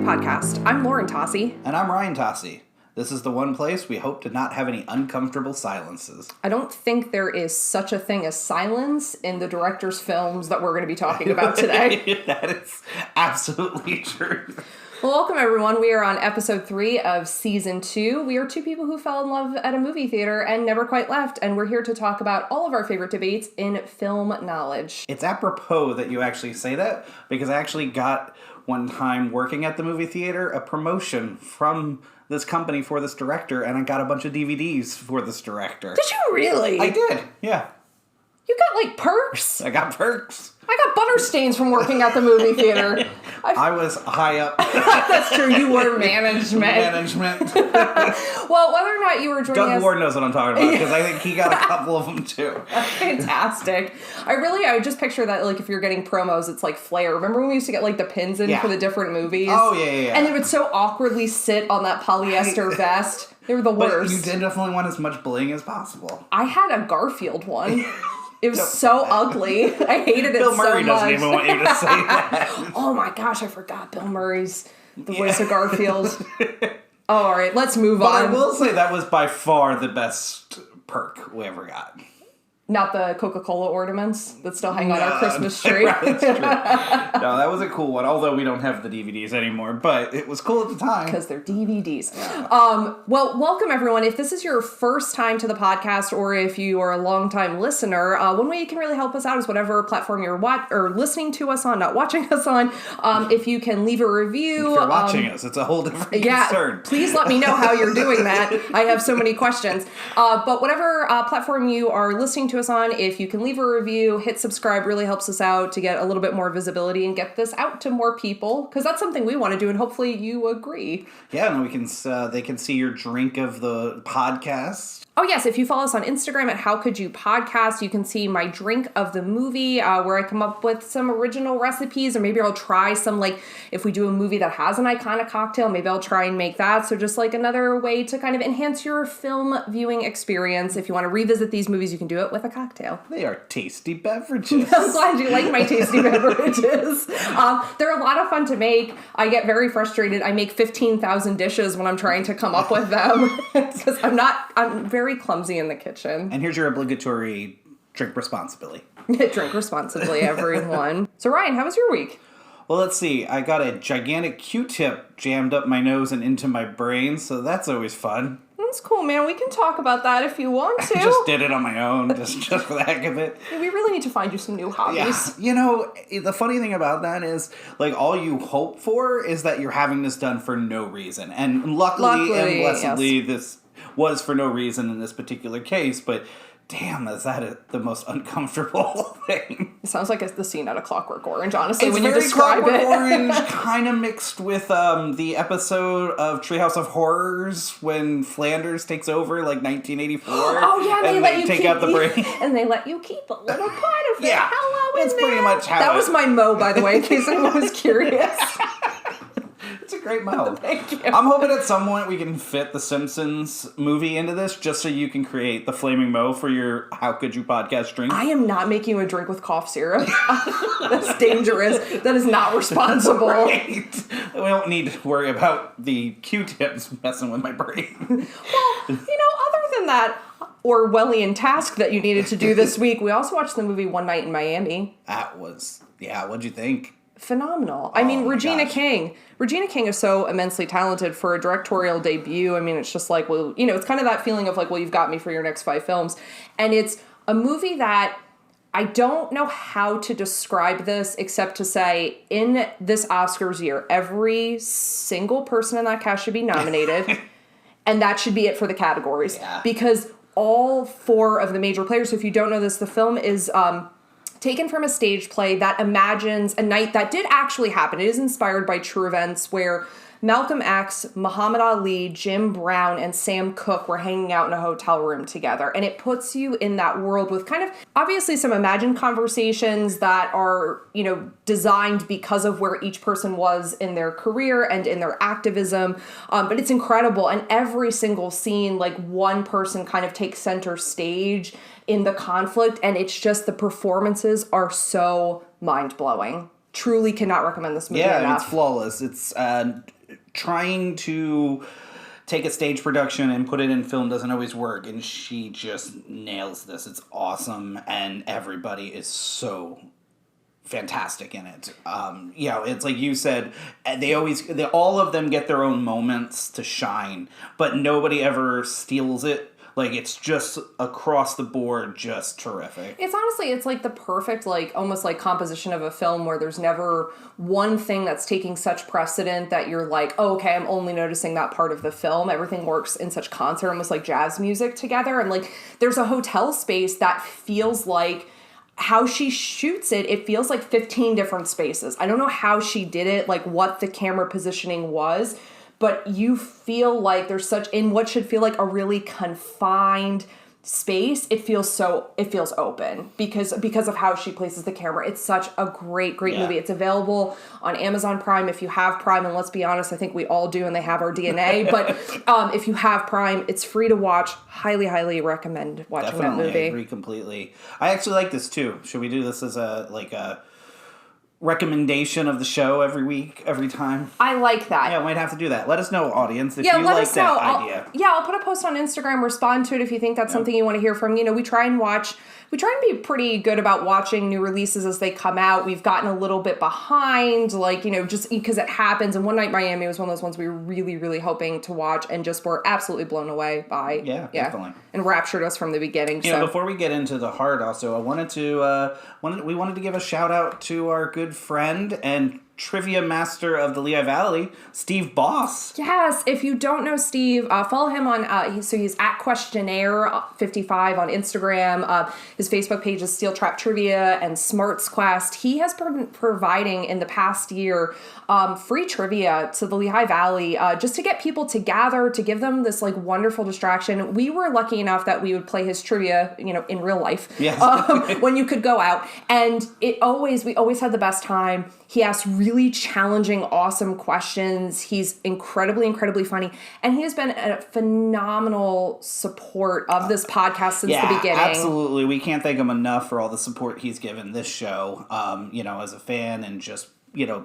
Podcast. I'm Lauren Tocci. And I'm Ryan Tocci. This is the one place we hope to not have any uncomfortable silences. I don't think there is such a thing as silence in the director's films that we're going to be talking about today. That is absolutely true. Well, welcome everyone. We are on episode 3 of season 2. We are two people who fell in love at a movie theater and never quite left, and we're here to talk about all of our favorite debates in film knowledge. It's apropos that you actually say that, because I actually got, one time working at the movie theater, a promotion from this company for this director, and I got a bunch of DVDs for this director. Did you really? I did, yeah. You got, like, perks? I got perks. I got butter stains from working at the movie theater. I was high up. That's true, you were management. Well, whether or not you were joining us... Doug Ward knows what I'm talking about, because I think he got a couple of them, too. Fantastic. I would just picture that, like, if you're getting promos, it's like Flair. Remember when we used to get, like, the pins in for the different movies? Oh, yeah. And they would so awkwardly sit on that polyester vest. They were the worst. But you did definitely want as much bling as possible. I had a Garfield one. It was so ugly. I hated it so much. Bill Murray doesn't even want you to say that. Oh my gosh, I forgot Bill Murray's the voice of Garfield. Oh, all right, let's move on. But I will say that was by far the best perk we ever got. Not the Coca-Cola ornaments that still hang on our Christmas tree. That's true. No, that was a cool one, although we don't have the DVDs anymore, but it was cool at the time. Because they're DVDs. Yeah. Well, welcome everyone. If this is your first time to the podcast, or if you are a longtime listener, one way you can really help us out is whatever platform you're listening to us on, not watching us on. If you can leave a review. If you're watching us, it's a whole different concern. Please let me know how you're doing that. I have so many questions. But whatever platform you are listening to us on, if you can leave a review, hit subscribe, really helps us out to get a little bit more visibility and get this out to more people, because that's something we want to do, and hopefully you agree. Yeah, and we can they can see your drink of the podcast. Oh, yes. If you follow us on Instagram at How Could You Podcast, you can see my drink of the movie, where I come up with some original recipes, or maybe I'll try some, like, if we do a movie that has an iconic cocktail, maybe I'll try and make that. So just like another way to kind of enhance your film viewing experience. If you want to revisit these movies, you can do it with a cocktail. They are tasty beverages. I'm glad you like my tasty beverages. They're a lot of fun to make. I get very frustrated. I make 15,000 dishes when I'm trying to come up with them, because I'm very clumsy in the kitchen. And here's your obligatory drink responsibly. Drink responsibly, everyone. So Ryan, how was your week? Well, let's see. I got a gigantic Q-tip jammed up my nose and into my brain, so that's always fun. That's cool, man. We can talk about that if you want to. I just did it on my own, just for the heck of it. We really need to find you some new hobbies. Yeah. You know, the funny thing about that is, like, all you hope for is that you're having this done for no reason. And luckily and blessedly, yes, this was for no reason in this particular case, but damn, is that the most uncomfortable thing. It sounds like it's the scene out of Clockwork Orange, honestly, it's when you describe Clockwork it. Orange, kind of mixed with the episode of Treehouse of Horrors when Flanders takes over, like 1984. Oh, yeah, and they take out the brain. And they let you keep a little part of it. Yeah, Hello, it's pretty much how that was my mo, by the way, in case anyone was curious. It's a great mo. Thank you. I'm hoping at some point we can fit the Simpsons movie into this, just so you can create the flaming mo for your How Could You Podcast drink. I am not making you a drink with cough syrup. That's dangerous. That is not responsible. Right. We don't need to worry about the Q-tips messing with my brain. Well, other than that Orwellian task that you needed to do this week, we also watched the movie One Night in Miami. That was, what'd you think? Phenomenal. I mean, Regina King is so immensely talented for a directorial debut. I mean, it's just like, well, it's kind of that feeling of like, well, you've got me for your next 5 films. And it's a movie that I don't know how to describe this except to say, in this Oscars year, every single person in that cast should be nominated. And that should be it for the categories. Yeah. Because all 4 of the major players, so if you don't know this, the film is taken from a stage play that imagines a night that did actually happen. It is inspired by true events where Malcolm X, Muhammad Ali, Jim Brown, and Sam Cooke were hanging out in a hotel room together. And it puts you in that world with kind of obviously some imagined conversations that are, designed because of where each person was in their career and in their activism. But it's incredible. And every single scene, like one person kind of takes center stage in the conflict. And it's just the performances are so mind-blowing. truly cannot recommend this movie enough. enough. It's flawless. It's trying to take a stage production and put it in film doesn't always work, and she just nails this. It's awesome, and everybody is so fantastic in it. It's like you said, all of them get their own moments to shine, but nobody ever steals it. Like, it's just across the board, just terrific. It's like the perfect, like, almost like composition of a film where there's never one thing that's taking such precedent that you're like, oh, okay, I'm only noticing that part of the film. Everything works in such concert, almost like jazz music together. And, like, there's a hotel space that feels like how she shoots it feels like 15 different spaces. I don't know how she did it, like what the camera positioning was, but you feel like there's such, in what should feel like a really confined space, it feels open because of how she places the camera. It's such a great movie. It's available on Amazon Prime if you have Prime, and let's be honest, I think we all do, and they have our DNA. But if you have Prime, it's free to watch. Highly recommend watching that movie. I agree completely. I actually like this too. Should we do this as a recommendation of the show every week, every time? I like that. Yeah, we might have to do that. Let us know, audience, if you like that idea. I'll put a post on Instagram. Respond to it if you think that's something you want to hear from. We try and be pretty good about watching new releases as they come out. We've gotten a little bit behind, just because it happens. And One Night Miami was one of those ones we were really, really hoping to watch and just were absolutely blown away by. Yeah, definitely. And raptured us from the beginning. Before we get into the heart, also, I wanted to give a shout out to our good friend and trivia master of the Lehigh Valley, Steve Boss. Yes, if you don't know Steve, follow him on, he's at Questionnaire55 on Instagram. His Facebook page is Steel Trap Trivia and Smarts Quest. He has been providing in the past year free trivia to the Lehigh Valley just to get people to gather, to give them this like wonderful distraction. We were lucky enough that we would play his trivia, in real life, when you could go out, and we always had the best time. He asks really challenging, awesome questions. He's incredibly funny. And he has been a phenomenal support of this podcast since the beginning. Absolutely. We can't thank him enough for all the support he's given this show, as a fan and just,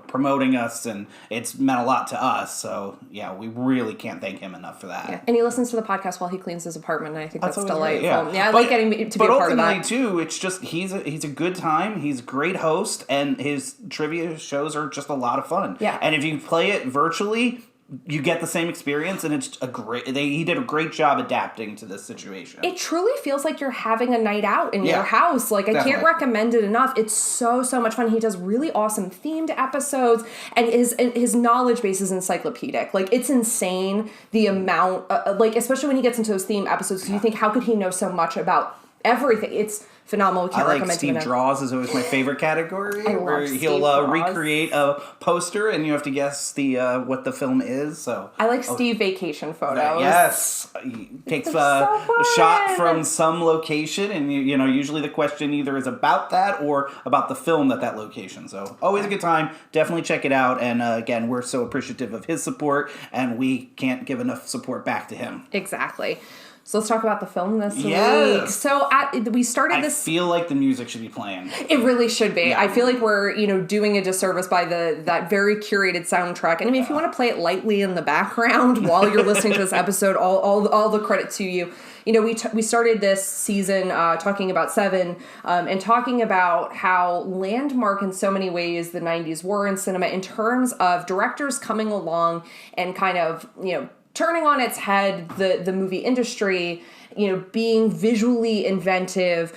promoting us. And it's meant a lot to us. So, we really can't thank him enough for that. Yeah. And he listens to the podcast while he cleans his apartment. And I think that's delightful. I like getting to be a part of that. But ultimately, too, it's just he's a good time. He's a great host. And his trivia shows are just a lot of fun. Yeah. And if you play it virtually, you get the same experience, and it's he did a great job adapting to this situation. It truly feels like you're having a night out in your house. Like, definitely. I can't recommend it enough. It's so much fun. He does really awesome themed episodes, and his knowledge base is encyclopedic. Like, it's insane the amount, especially when he gets into those theme episodes, because you think, how could he know so much about everything? It's phenomenal. Can't recommend Steve Draws is always my favorite category. Where he'll recreate a poster and you have to guess what the film is. So I like Steve vacation photos. Yes, he takes a shot from some location, and usually the question either is about that or about the film that location. So always a good time. Definitely check it out. And again, we're so appreciative of his support, and we can't give enough support back to him. Exactly. So let's talk about the film this week. So we started this. I feel like the music should be playing. It really should be. Yeah. I feel like we're doing a disservice by that very curated soundtrack. And I mean, if you want to play it lightly in the background while you're listening to this episode, all the credit to you. We started this season talking about Seven and talking about how landmark in so many ways the 90s were in cinema in terms of directors coming along and kind of turning on its head the movie industry, being visually inventive,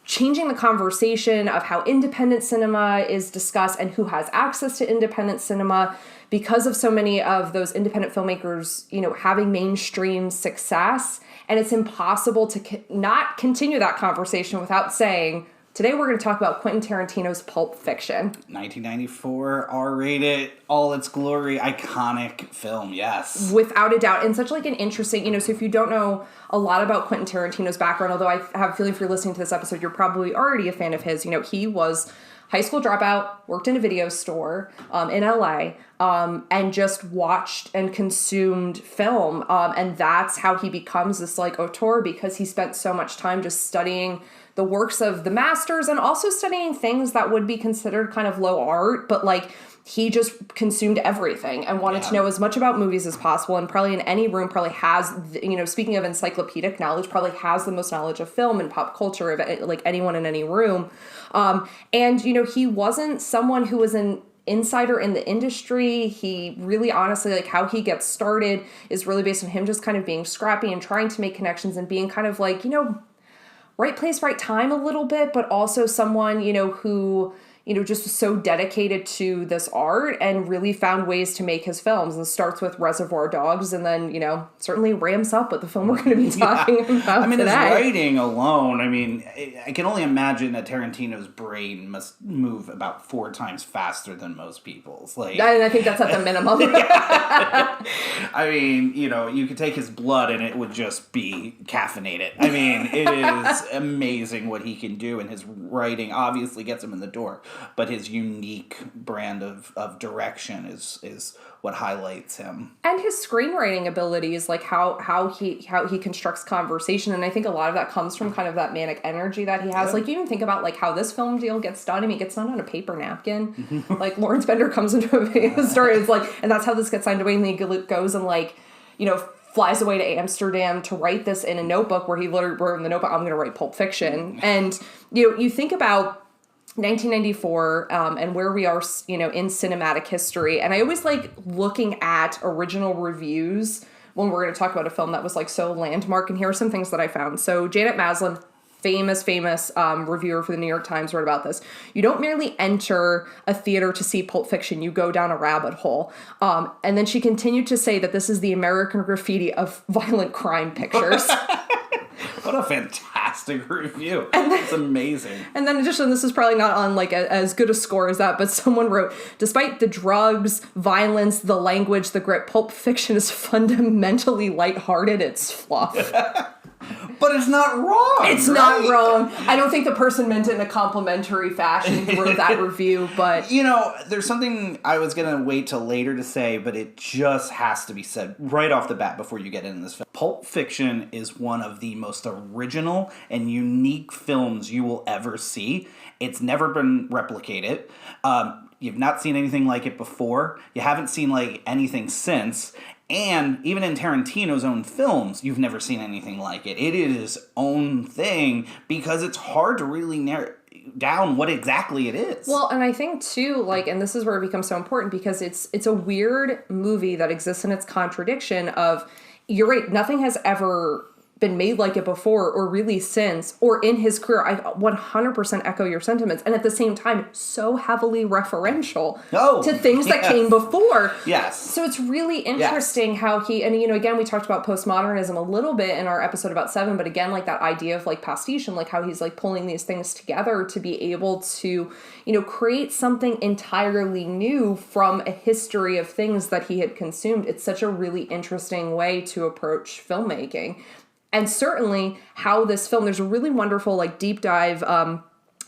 changing the conversation of how independent cinema is discussed and who has access to independent cinema because of so many of those independent filmmakers, having mainstream success. And it's impossible to not continue that conversation without saying, today we're going to talk about Quentin Tarantino's Pulp Fiction. 1994, R-rated, all its glory, iconic film, yes. Without a doubt. And such like an interesting, so if you don't know a lot about Quentin Tarantino's background, although I have a feeling if you're listening to this episode, you're probably already a fan of his. He was high school dropout, worked in a video store in LA, and just watched and consumed film. And that's how he becomes this like auteur, because he spent so much time just studying the works of the masters and also studying things that would be considered kind of low art, but like he just consumed everything and wanted to know as much about movies as possible, and probably in any room probably has, you know, speaking of encyclopedic knowledge, probably has the most knowledge of film and pop culture of like anyone in any room. And, you know, he wasn't someone who was an insider in the industry. He really honestly, like how he gets started is really based on him just kind of being scrappy and trying to make connections and being kind of like, you know, right place, right time a little bit, but also someone, you know, who, you know, just was so dedicated to this art and really found ways to make his films. And starts with Reservoir Dogs and then, you know, certainly ramps up with the film we're going to be talking about I mean, today. his writing alone, I mean, I can only imagine that Tarantino's brain must move about 4 times faster than most people's. Like, and I think that's at the minimum. I mean, you know, you could take his blood and it would just be caffeinated. I mean, it is amazing what he can do, and his writing obviously gets him in the door. But his unique brand of direction is what highlights him. And his screenwriting abilities, like how he constructs conversation. And I think a lot of that comes from kind of that manic energy that he has. Like, you even think about like how this film deal gets done. I mean, it gets done on a paper napkin. Like, Lawrence Bender comes into a video store. It's like, and that's how this gets signed away. And he goes and like, you know, flies away to Amsterdam to write this in a notebook where he literally wrote in the notebook, I'm going to write Pulp Fiction. And, you know, you think about 1994 and where we are, you know, in cinematic history. And I always like looking at original reviews when we're going to talk about a film that was like so landmark. And here are some things that I found. So Janet Maslin, famous reviewer for the New York Times, wrote about this. You don't merely enter a theater to see Pulp Fiction, you go down a rabbit hole. And then she continued to say that this is the American Graffiti of violent crime pictures. What a fantastic review. It's amazing. And then in addition, this is probably not on like as good a score as that, but someone wrote, despite the drugs, violence, the language, the grit, Pulp Fiction is fundamentally lighthearted. It's fluff. But it's not wrong. It's not wrong. I don't think the person meant it in a complimentary fashion who wrote that review, but... You know, there's something I was going to wait till later to say, but it just has to be said right off the bat before you get into this film. Pulp Fiction is one of the most original and unique films you will ever see. It's never been replicated. You've not seen anything like it before. You haven't seen like anything since. And even in Tarantino's own films, you've never seen anything like it. It is its own thing because it's hard to really narrow down what exactly it is. Well, and I think too, like, and this is where it becomes so important because it's a weird movie that exists in its contradiction of, you're right, nothing has ever been made like it before or really since or in his career. I 100% echo your sentiments, and at the same time so heavily referential to things that came before. Yes. So it's really interesting how he, and you know, again, we talked about postmodernism a little bit in our episode about Seven, but again, like that idea of like pastiche and like how he's like pulling these things together to be able to, you know, create something entirely new from a history of things that he had consumed. It's such a really interesting way to approach filmmaking. And certainly how this film, there's a really wonderful like deep dive, I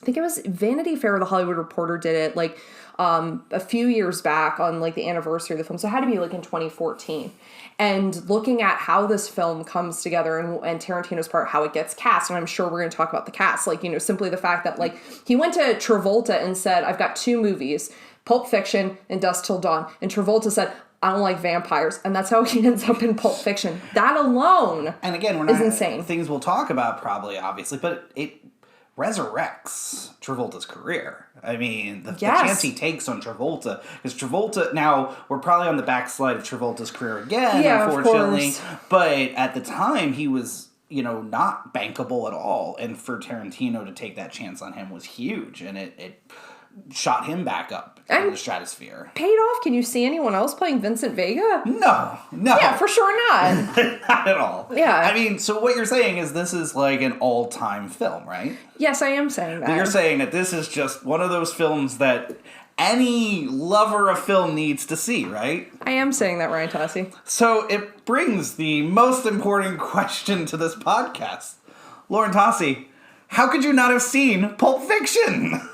think it was Vanity Fair or The Hollywood Reporter did it like a few years back on like the anniversary of the film. So it had to be like in 2014. And looking at how this film comes together and Tarantino's part, how it gets cast. And I'm sure we're going to talk about the cast. Like, you know, simply the fact that like he went to Travolta and said, I've got 2 movies, Pulp Fiction and Dusk Till Dawn. And Travolta said, I don't like vampires, and that's how he ends up in Pulp Fiction. That alone and again, is insane. Things we'll talk about probably, obviously, but it resurrects Travolta's career. I mean, the chance he takes on Travolta, because Travolta, now, we're probably on the backslide of Travolta's career again, unfortunately, but at the time, he was, you know, not bankable at all, and for Tarantino to take that chance on him was huge, and it shot him back up in the stratosphere. Paid off. Can you see anyone else playing Vincent Vega? No. Yeah, for sure not. Not at all. Yeah. I mean, so what you're saying is this is like an all-time film, right? Yes, I am saying that. But you're saying that this is just one of those films that any lover of film needs to see, right? I am saying that, Ryan Tocci. So it brings the most important question to this podcast. Lauren Tocci, how could you not have seen Pulp Fiction?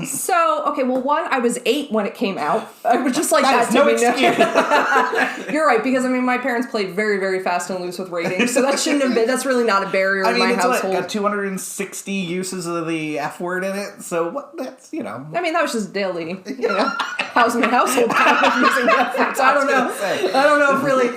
So, okay, well, one, I was 8 when it came out. I was just like, that is no excuse. You're right, because, I mean, my parents played very, very fast and loose with ratings, so that shouldn't have been, that's really not a barrier in my household. Got 260 uses of the F word in it, so what, that's, you know. I mean, that was just daily, you know, household count of using the F words. I don't know if really,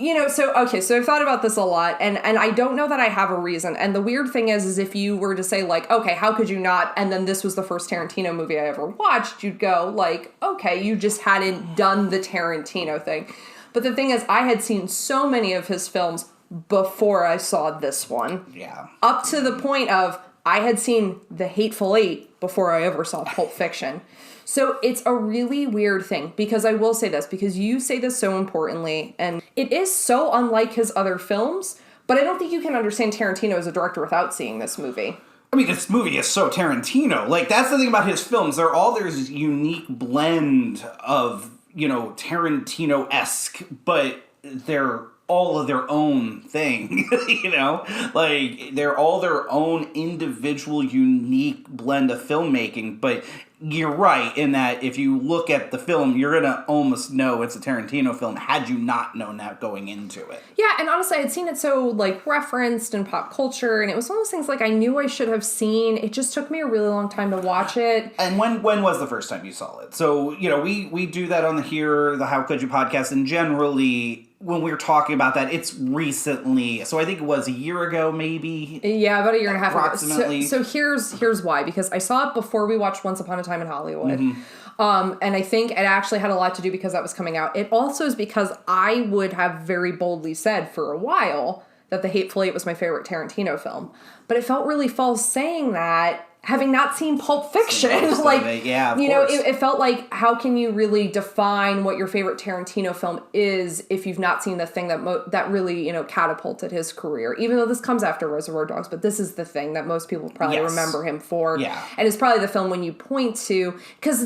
you know, so, okay, so I've thought about this a lot, and I don't know that I have a reason, and the weird thing is if you were to say, like, okay, how could you not, and then this was the first Tarantino movie I ever watched, you'd go, like, okay, you just hadn't done the Tarantino thing. But the thing is, I had seen so many of his films before I saw this one. Yeah. Up to the point of, I had seen The Hateful Eight before I ever saw Pulp Fiction. So it's a really weird thing, because I will say this, because you say this so importantly, and it is so unlike his other films, but I don't think you can understand Tarantino as a director without seeing this movie. I mean, this movie is so Tarantino. Like, that's the thing about his films. There's unique blend of, you know, Tarantino-esque, but they're all of their own thing, you know? Like, they're all their own individual, unique blend of filmmaking, but you're right in that if you look at the film, you're going to almost know it's a Tarantino film had you not known that going into it. Yeah, and honestly, I had seen it so, like, referenced in pop culture, and it was one of those things, like, I knew I should have seen. It just took me a really long time to watch it. And when was the first time you saw it? So, you know, we do that on the How Could You podcast, and generally, when we were talking about that, it's recently, so I think it was a year ago, maybe. Yeah, about a year and a half approximately. ago. So here's why, because I saw it before we watched Once Upon a Time in Hollywood. Mm-hmm. And I think it actually had a lot to do because that was coming out. It also is because I would have very boldly said for a while that The Hateful Eight was my favorite Tarantino film. But it felt really false saying that, having not seen Pulp Fiction. Like, yeah, you know, it felt like, how can you really define what your favorite Tarantino film is if you've not seen the thing that really, you know, catapulted his career? Even though this comes after Reservoir Dogs, but this is the thing that most people probably remember him for. Yeah. And it's probably the film when you point to, because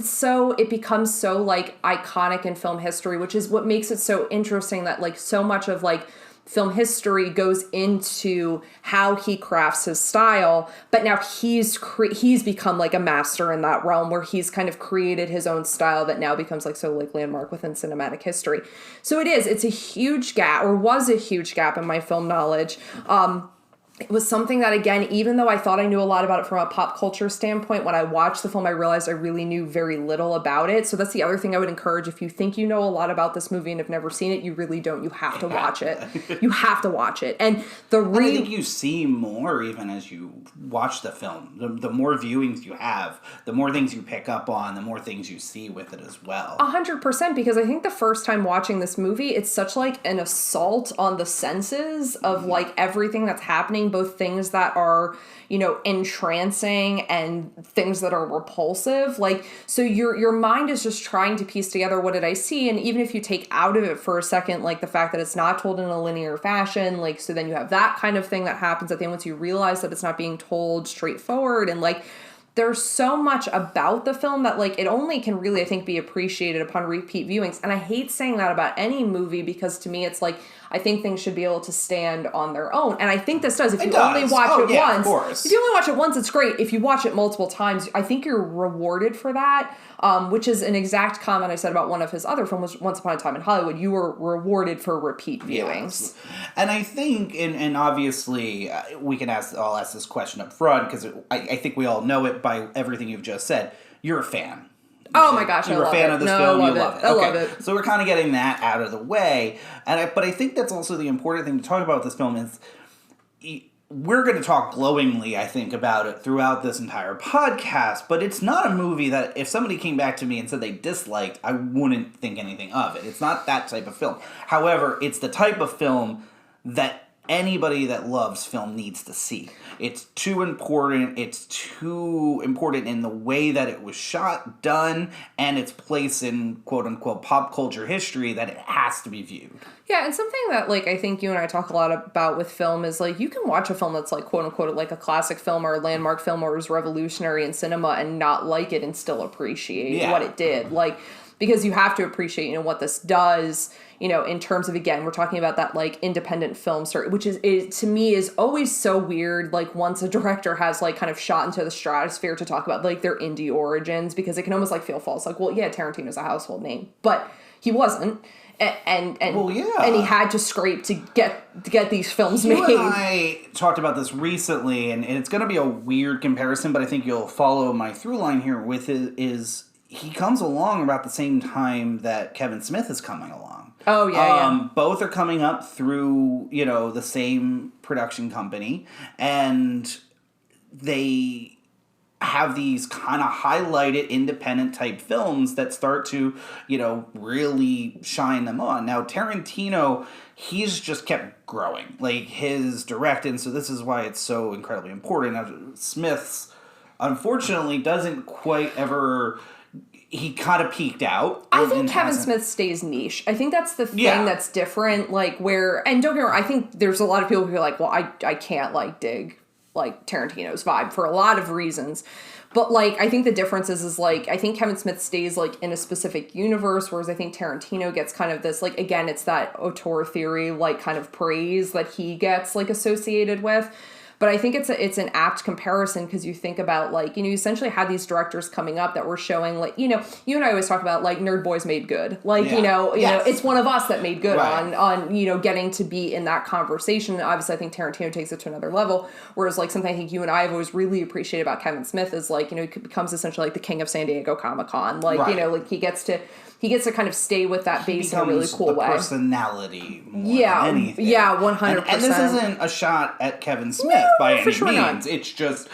it becomes so, like, iconic in film history, which is what makes it so interesting that, like, so much of, like, film history goes into how he crafts his style, but now he's become like a master in that realm where he's kind of created his own style that now becomes like so like landmark within cinematic history. So it's a huge gap, or was a huge gap in my film knowledge. It was something that, again, even though I thought I knew a lot about it from a pop culture standpoint, when I watched the film, I realized I really knew very little about it. So that's the other thing I would encourage. If you think you know a lot about this movie and have never seen it, you really don't. You have to watch it. You have to watch it. And I think you see more even as you watch the film. The more viewings you have, the more things you pick up on, the more things you see with it as well. 100%, because I think the first time watching this movie, it's such like an assault on the senses of like everything that's happening, both things that are, you know, entrancing and things that are repulsive. Like, so your mind is just trying to piece together, what did I see? And even if you take out of it for a second, like the fact that it's not told in a linear fashion, like, so then you have that kind of thing that happens at the end once you realize that it's not being told straightforward. And like, there's so much about the film that, like, it only can really, I think, be appreciated upon repeat viewings. And I hate saying that about any movie, because to me, it's like, I think things should be able to stand on their own. And I think this does. If you only watch it once, if you only watch it once, it's great. If you watch it multiple times, I think you're rewarded for that, which is an exact comment I said about one of his other films, Once Upon a Time in Hollywood. You were rewarded for repeat viewings. Yes. And I think, and obviously, I'll ask this question up front, because I think we all know it by everything you've just said. You're a fan. Oh my gosh, you're a fan of this film. You love it. I love it. So we're kind of getting that out of the way, but I think that's also the important thing to talk about with this film is we're going to talk glowingly, I think, about it throughout this entire podcast. But it's not a movie that if somebody came back to me and said they disliked, I wouldn't think anything of it. It's not that type of film. However, it's the type of film that anybody that loves film needs to see. It's too important. It's too important in the way that it was shot, done, and its place in quote-unquote pop culture history that it has to be viewed. Yeah, and something that, like, I think you and I talk a lot about with film is, like, you can watch a film that's, like, quote-unquote, like a classic film or a landmark film or is revolutionary in cinema and not like it and still appreciate what it did. Like, because you have to appreciate, what this does, in terms of, again, we're talking about that, like, independent film story, which to me is always so weird, like, once a director has, like, kind of shot into the stratosphere to talk about, like, their indie origins, because it can almost, like, feel false. Like, well, yeah, Tarantino's a household name, but he wasn't. And well, yeah. And he had to scrape to get these films made. You and I talked about this recently, and it's going to be a weird comparison, but I think you'll follow my through line here with it, is he comes along about the same time that Kevin Smith is coming along. Oh, yeah. Both are coming up through, the same production company, and they have these kind of highlighted independent type films that start to, really shine them on. Now, Tarantino, he's just kept growing, like his direct, and so this is why it's so incredibly important. Now, Smith's, unfortunately, doesn't quite ever... He kind of peaked out. I think Kevin Smith stays niche. I think that's the thing that's different, like where... And don't get me wrong, I think there's a lot of people who are like, well, I can't, like, dig... like Tarantino's vibe for a lot of reasons. But like, I think the difference is like, I think Kevin Smith stays like in a specific universe, whereas I think Tarantino gets kind of this, like, again, it's that auteur theory, like kind of praise that he gets like associated with. But I think it's an apt comparison because you think about, like, you essentially had these directors coming up that were showing, like, you and I always talk about, like, Nerd Boys made good. Like, Yes. it's one of us that made good right. on getting to be in that conversation. And obviously, I think Tarantino takes it to another level. Whereas, like, something I think you and I have always really appreciated about Kevin Smith is, like, he becomes essentially like the king of San Diego Comic-Con. Like, right. Like he gets to kind of stay with that base in a really cool way. Personality more than anything. Yeah, 100%. And this isn't a shot at Kevin Smith by any means. Not. It's just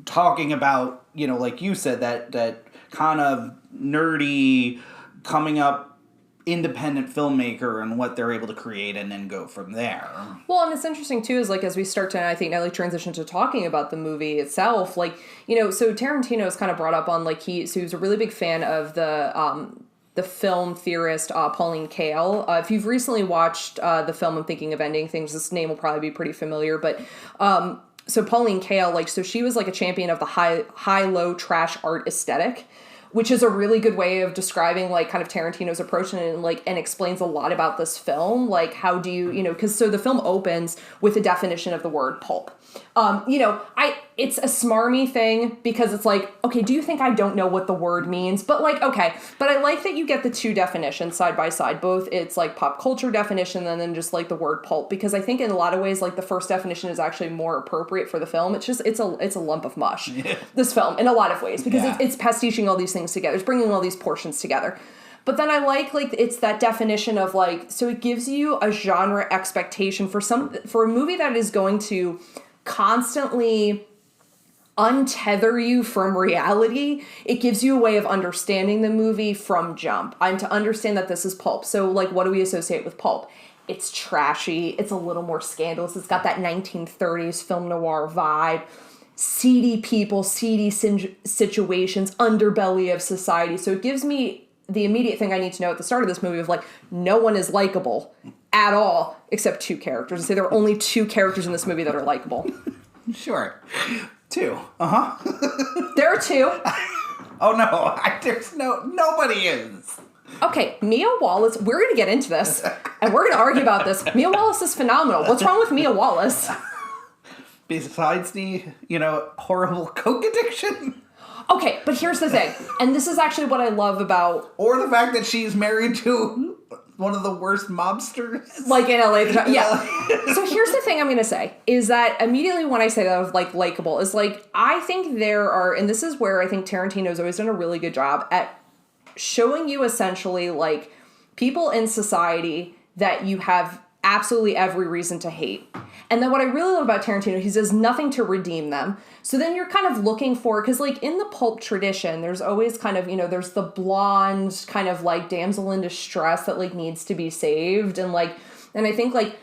talking about, like you said, that kind of nerdy, coming up independent filmmaker and what they're able to create and then go from there. Well, and it's interesting too, is like, as we start to, I think, now like transition to talking about the movie itself, like, so Tarantino is kind of brought up on, like, he was a really big fan of the film theorist Pauline Kael. If you've recently watched the film I'm Thinking of Ending Things, this name will probably be pretty familiar, but so Pauline Kael, like, so she was like a champion of the high-low trash art aesthetic, which is a really good way of describing, like, kind of Tarantino's approach and explains a lot about this film. Like, how do you, because so the film opens with a definition of the word pulp. It's a smarmy thing because it's like, okay, do you think I don't know what the word means? But like, okay, but I like that you get the two definitions side by side. Both it's like pop culture definition and then just like the word pulp, because I think in a lot of ways, like, the first definition is actually more appropriate for the film. It's a lump of mush, this film, in a lot of ways, because it's pastiching all these things together. It's bringing all these portions together. But then I like it's that definition of, like, so it gives you a genre expectation for a movie that is going to constantly untether you from reality. It gives you a way of understanding the movie from jump. I'm to understand that this is pulp. So, like, what do we associate with pulp? It's trashy. It's a little more scandalous. It's got that 1930s film noir vibe. Seedy people, seedy situations, underbelly of society. So it gives me the immediate thing I need to know at the start of this movie of, like, no one is likable at all except two characters. And say there are only two characters in this movie that are likable. Sure. Two. There are two. Oh, no. There's nobody is. Okay, Mia Wallace, we're going to get into this, and we're going to argue about this. Mia Wallace is phenomenal. What's wrong with Mia Wallace? Besides the, horrible coke addiction? Okay, but here's the thing, and this is actually what I love about... Or the fact that she's married to one of the worst mobsters. Like in LA. Yeah. So here's the thing I'm going to say, is that immediately when I say that of, like, likable, is, like, I think there are, and this is where I think Tarantino's always done a really good job at showing you essentially, like, people in society that you have absolutely every reason to hate. And then what I really love about Tarantino, he does nothing to redeem them. So then you're kind of looking for, because, like, in the pulp tradition, there's always kind of, there's the blonde kind of, like, damsel in distress that, like, needs to be saved. And, like, and I think, like,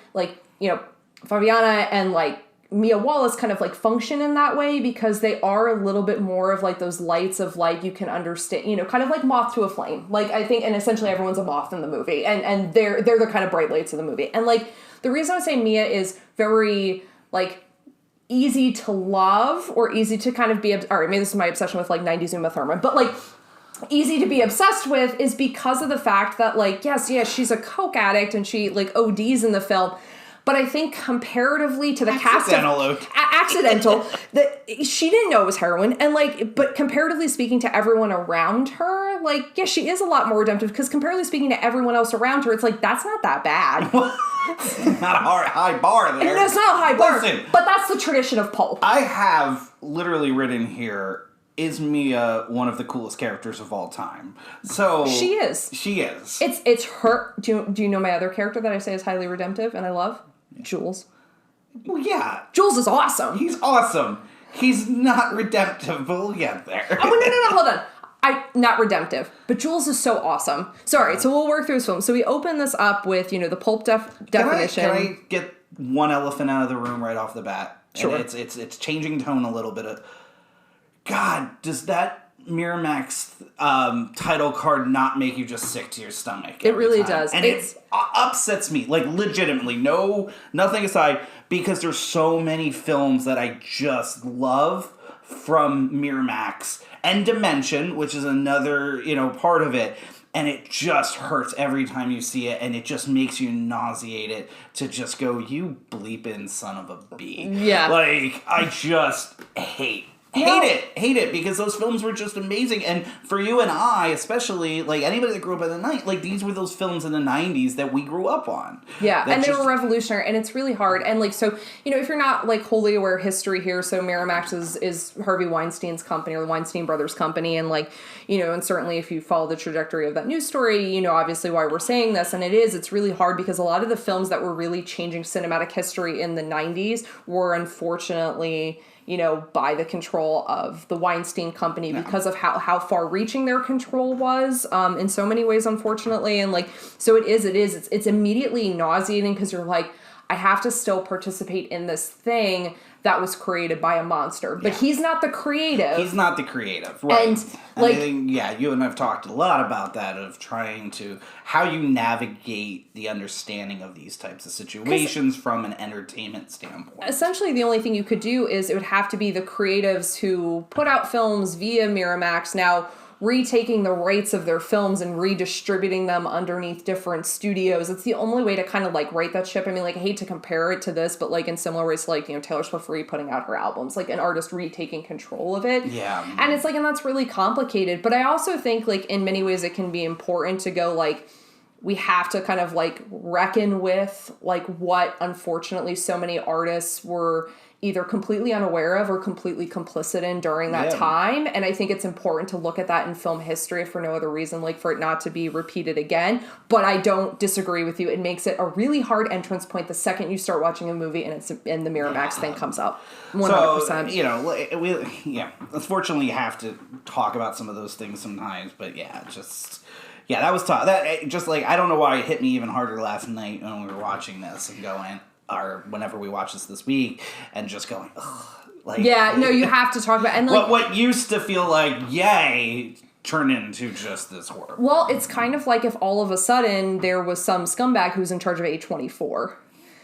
Fabiana and, like, Mia Wallace kind of, like, function in that way because they are a little bit more of, like, those lights of, like, you can understand, kind of like moth to a flame. Like, I think, and essentially everyone's a moth in the movie, and they're the kind of bright lights of the movie. And, like, the reason I say Mia is very, like, easy to love or easy to kind of be, all right, maybe this is my obsession with, like, 90s Uma Thurman, but, like, easy to be obsessed with is because of the fact that, like, yes, she's a coke addict and she, like, ODs in the film. But I think comparatively to the accidental, that she didn't know it was heroin. And, like, but comparatively speaking to everyone around her, like, yeah, she is a lot more redemptive because comparatively speaking to everyone else around her, it's like, that's not that bad. Not a high bar there. No, it's not a high bar. But that's the tradition of pulp. I have literally written here, is Mia one of the coolest characters of all time? So she is. She is. It's her. Do you know my other character that I say is highly redemptive and I love? Jules. Well, yeah. Jules is awesome. He's awesome. He's not redemptive, but we'll get there. Oh, no, hold on. Not redemptive, but Jules is so awesome. Sorry, so we'll work through this film. So we open this up with, the pulp definition. Can I get one elephant out of the room right off the bat? Sure. And it's changing tone a little bit. God, does that Miramax title card not make you just sick to your stomach? It really does. And it upsets me, like, legitimately. Nothing aside, because there's so many films that I just love from Miramax. And Dimension, which is another, part of it. And it just hurts every time you see it, and it just makes you nauseated to just go, you bleeping son of a bee. Yeah. Like, I just hate it, because those films were just amazing. And for you and I, especially, like, anybody that grew up in the 90s, like, these were those films in the 90s that we grew up on. Yeah, and they were revolutionary, and it's really hard. And, like, so, if you're not, like, wholly aware of history here, so Miramax is Harvey Weinstein's company, or the Weinstein Brothers company, and, like, and certainly if you follow the trajectory of that news story, obviously why we're saying this, and it's really hard because a lot of the films that were really changing cinematic history in the 90s were unfortunately by the control of the Weinstein Company because of how far-reaching their control was in so many ways, unfortunately. And, like, so it's immediately nauseating because you're like, I have to still participate in this thing that was created by a monster. But he's not the creative. He's not the creative, right. And, like... you and I have talked a lot about that, of trying to... how you navigate the understanding of these types of situations from an entertainment standpoint. Essentially, the only thing you could do is it would have to be the creatives who put out films via Miramax now retaking the rights of their films and redistributing them underneath different studios. It's the only way to kind of, like, right that ship. I mean, like, I hate to compare it to this, but, like, in similar ways, like, Taylor Swift putting out her albums, like, an artist retaking control of it. Yeah. And it's, like, and that's really complicated. But I also think, like, in many ways it can be important to go, like, we have to kind of, like, reckon with, like, what, unfortunately, so many artists were either completely unaware of or completely complicit in during that time. And I think it's important to look at that in film history for no other reason, like, for it not to be repeated again. But I don't disagree with you. It makes it a really hard entrance point the second you start watching a movie and the Miramax thing comes up. 100%. So, unfortunately you have to talk about some of those things sometimes, but that was tough. That just, like, I don't know why it hit me even harder last night when we were watching this and going, or whenever we watch this week, and just going, ugh. Like, you have to talk about, and, like, what used to feel like yay turned into just this horror. Well, it's kind of like if all of a sudden there was some scumbag who's in charge of A24.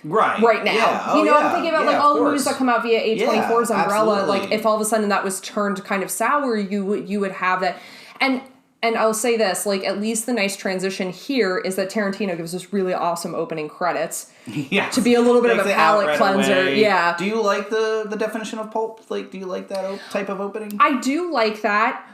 Right now. Yeah. I'm thinking about, like, all the movies that come out via A24's umbrella. Absolutely. Like, if all of a sudden that was turned kind of sour, you would have that. And I'll say this, like, at least the nice transition here is that Tarantino gives us really awesome opening credits. Yes. To be a little bit of a palate cleanser. Away. Yeah. Do you like the definition of pulp? Like, do you like that type of opening? I do like that.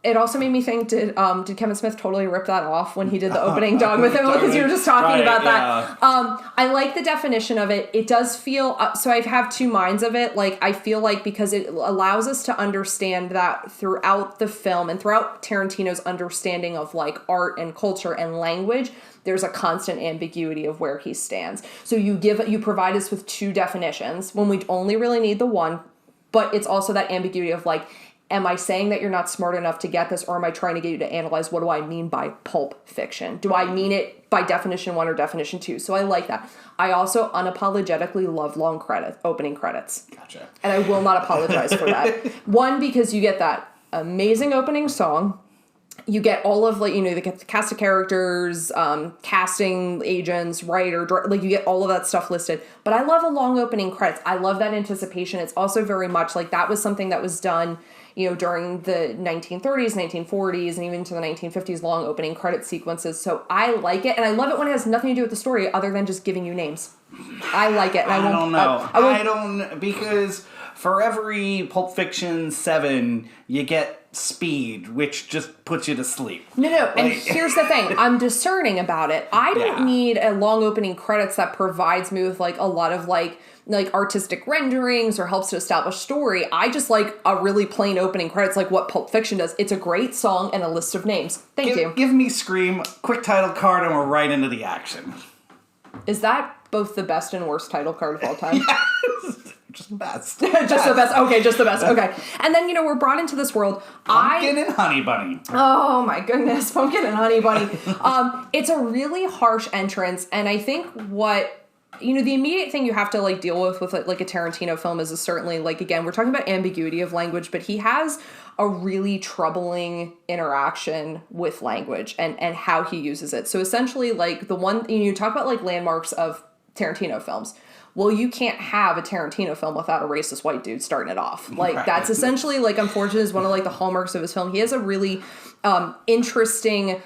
It also made me think, did Kevin Smith totally rip that off when he did the opening Dog with him? Because you were just talking about that. I like the definition of it. It does feel, so I have two minds of it. Like, I feel like because it allows us to understand that throughout the film and throughout Tarantino's understanding of, like, art and culture and language, there's a constant ambiguity of where he stands. So you provide us with two definitions when we only really need the one, but it's also that ambiguity of, like, am I saying that you're not smart enough to get this, or am I trying to get you to analyze what do I mean by pulp fiction? Do I mean it by definition 1 or definition 2? So I like that. I also unapologetically love long opening credits. Gotcha. And I will not apologize for that. One, because you get that amazing opening song. you get all of, like, you know, the cast of characters, casting agents, writer, like, you get all of that stuff listed. But I love a long opening credits. I love that anticipation. It's also very much like that was something that was done, you know, during the 1930s, 1940s, and even to the 1950s, long opening credit sequences. So I like it, and I love it when it has nothing to do with the story other than just giving you names. I like it. And I don't know. I don't, because for every Pulp Fiction 7, you get Speed, which just puts you to sleep. No, and here's the thing. I'm discerning about it. I don't need a long opening credits that provides me with, like, a lot of, like artistic renderings or helps to establish story. I just like a really plain opening credits, like what Pulp Fiction does. It's a great song and a list of names. Thank you. Give me Scream, quick title card, and we're right into the action. Is that both the best and worst title card of all time? Yes. Just the best. Just the best. Okay, just the best. Okay. And then, you know, we're brought into this world. Pumpkin and Honey Bunny. Oh my goodness. Pumpkin and Honey Bunny. It's a really harsh entrance. And I think what, you know, the immediate thing you have to, like, deal with like a Tarantino film is certainly, like, again, we're talking about ambiguity of language, but he has a really troubling interaction with language and how he uses it. So essentially, like, the one, you talk about, like, landmarks of Tarantino films. Well, you can't have a Tarantino film without a racist white dude starting it off. Like, right. That's essentially, like, unfortunately, is one of, like, the hallmarks of his film. He has a really interesting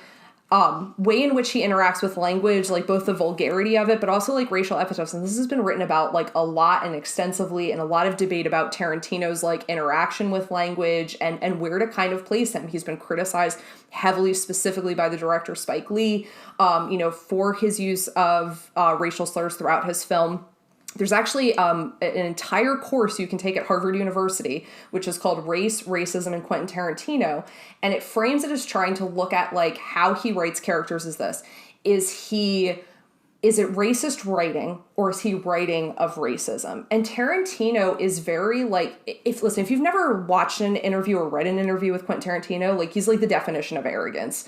way in which he interacts with language, like, both the vulgarity of it, but also, like, racial epithets. And this has been written about, like, a lot and extensively, and a lot of debate about Tarantino's, like, interaction with language and where to kind of place him. He's been criticized heavily, specifically by the director Spike Lee, you know, for his use of racial slurs throughout his film. There's actually an entire course you can take at Harvard University, which is called Race, Racism, and Quentin Tarantino. And it frames it as trying to look at, like, how he writes characters is this. Is it racist writing, or is he writing of racism? And Tarantino is very, like, if you've never watched an interview or read an interview with Quentin Tarantino, like, he's, like, the definition of arrogance.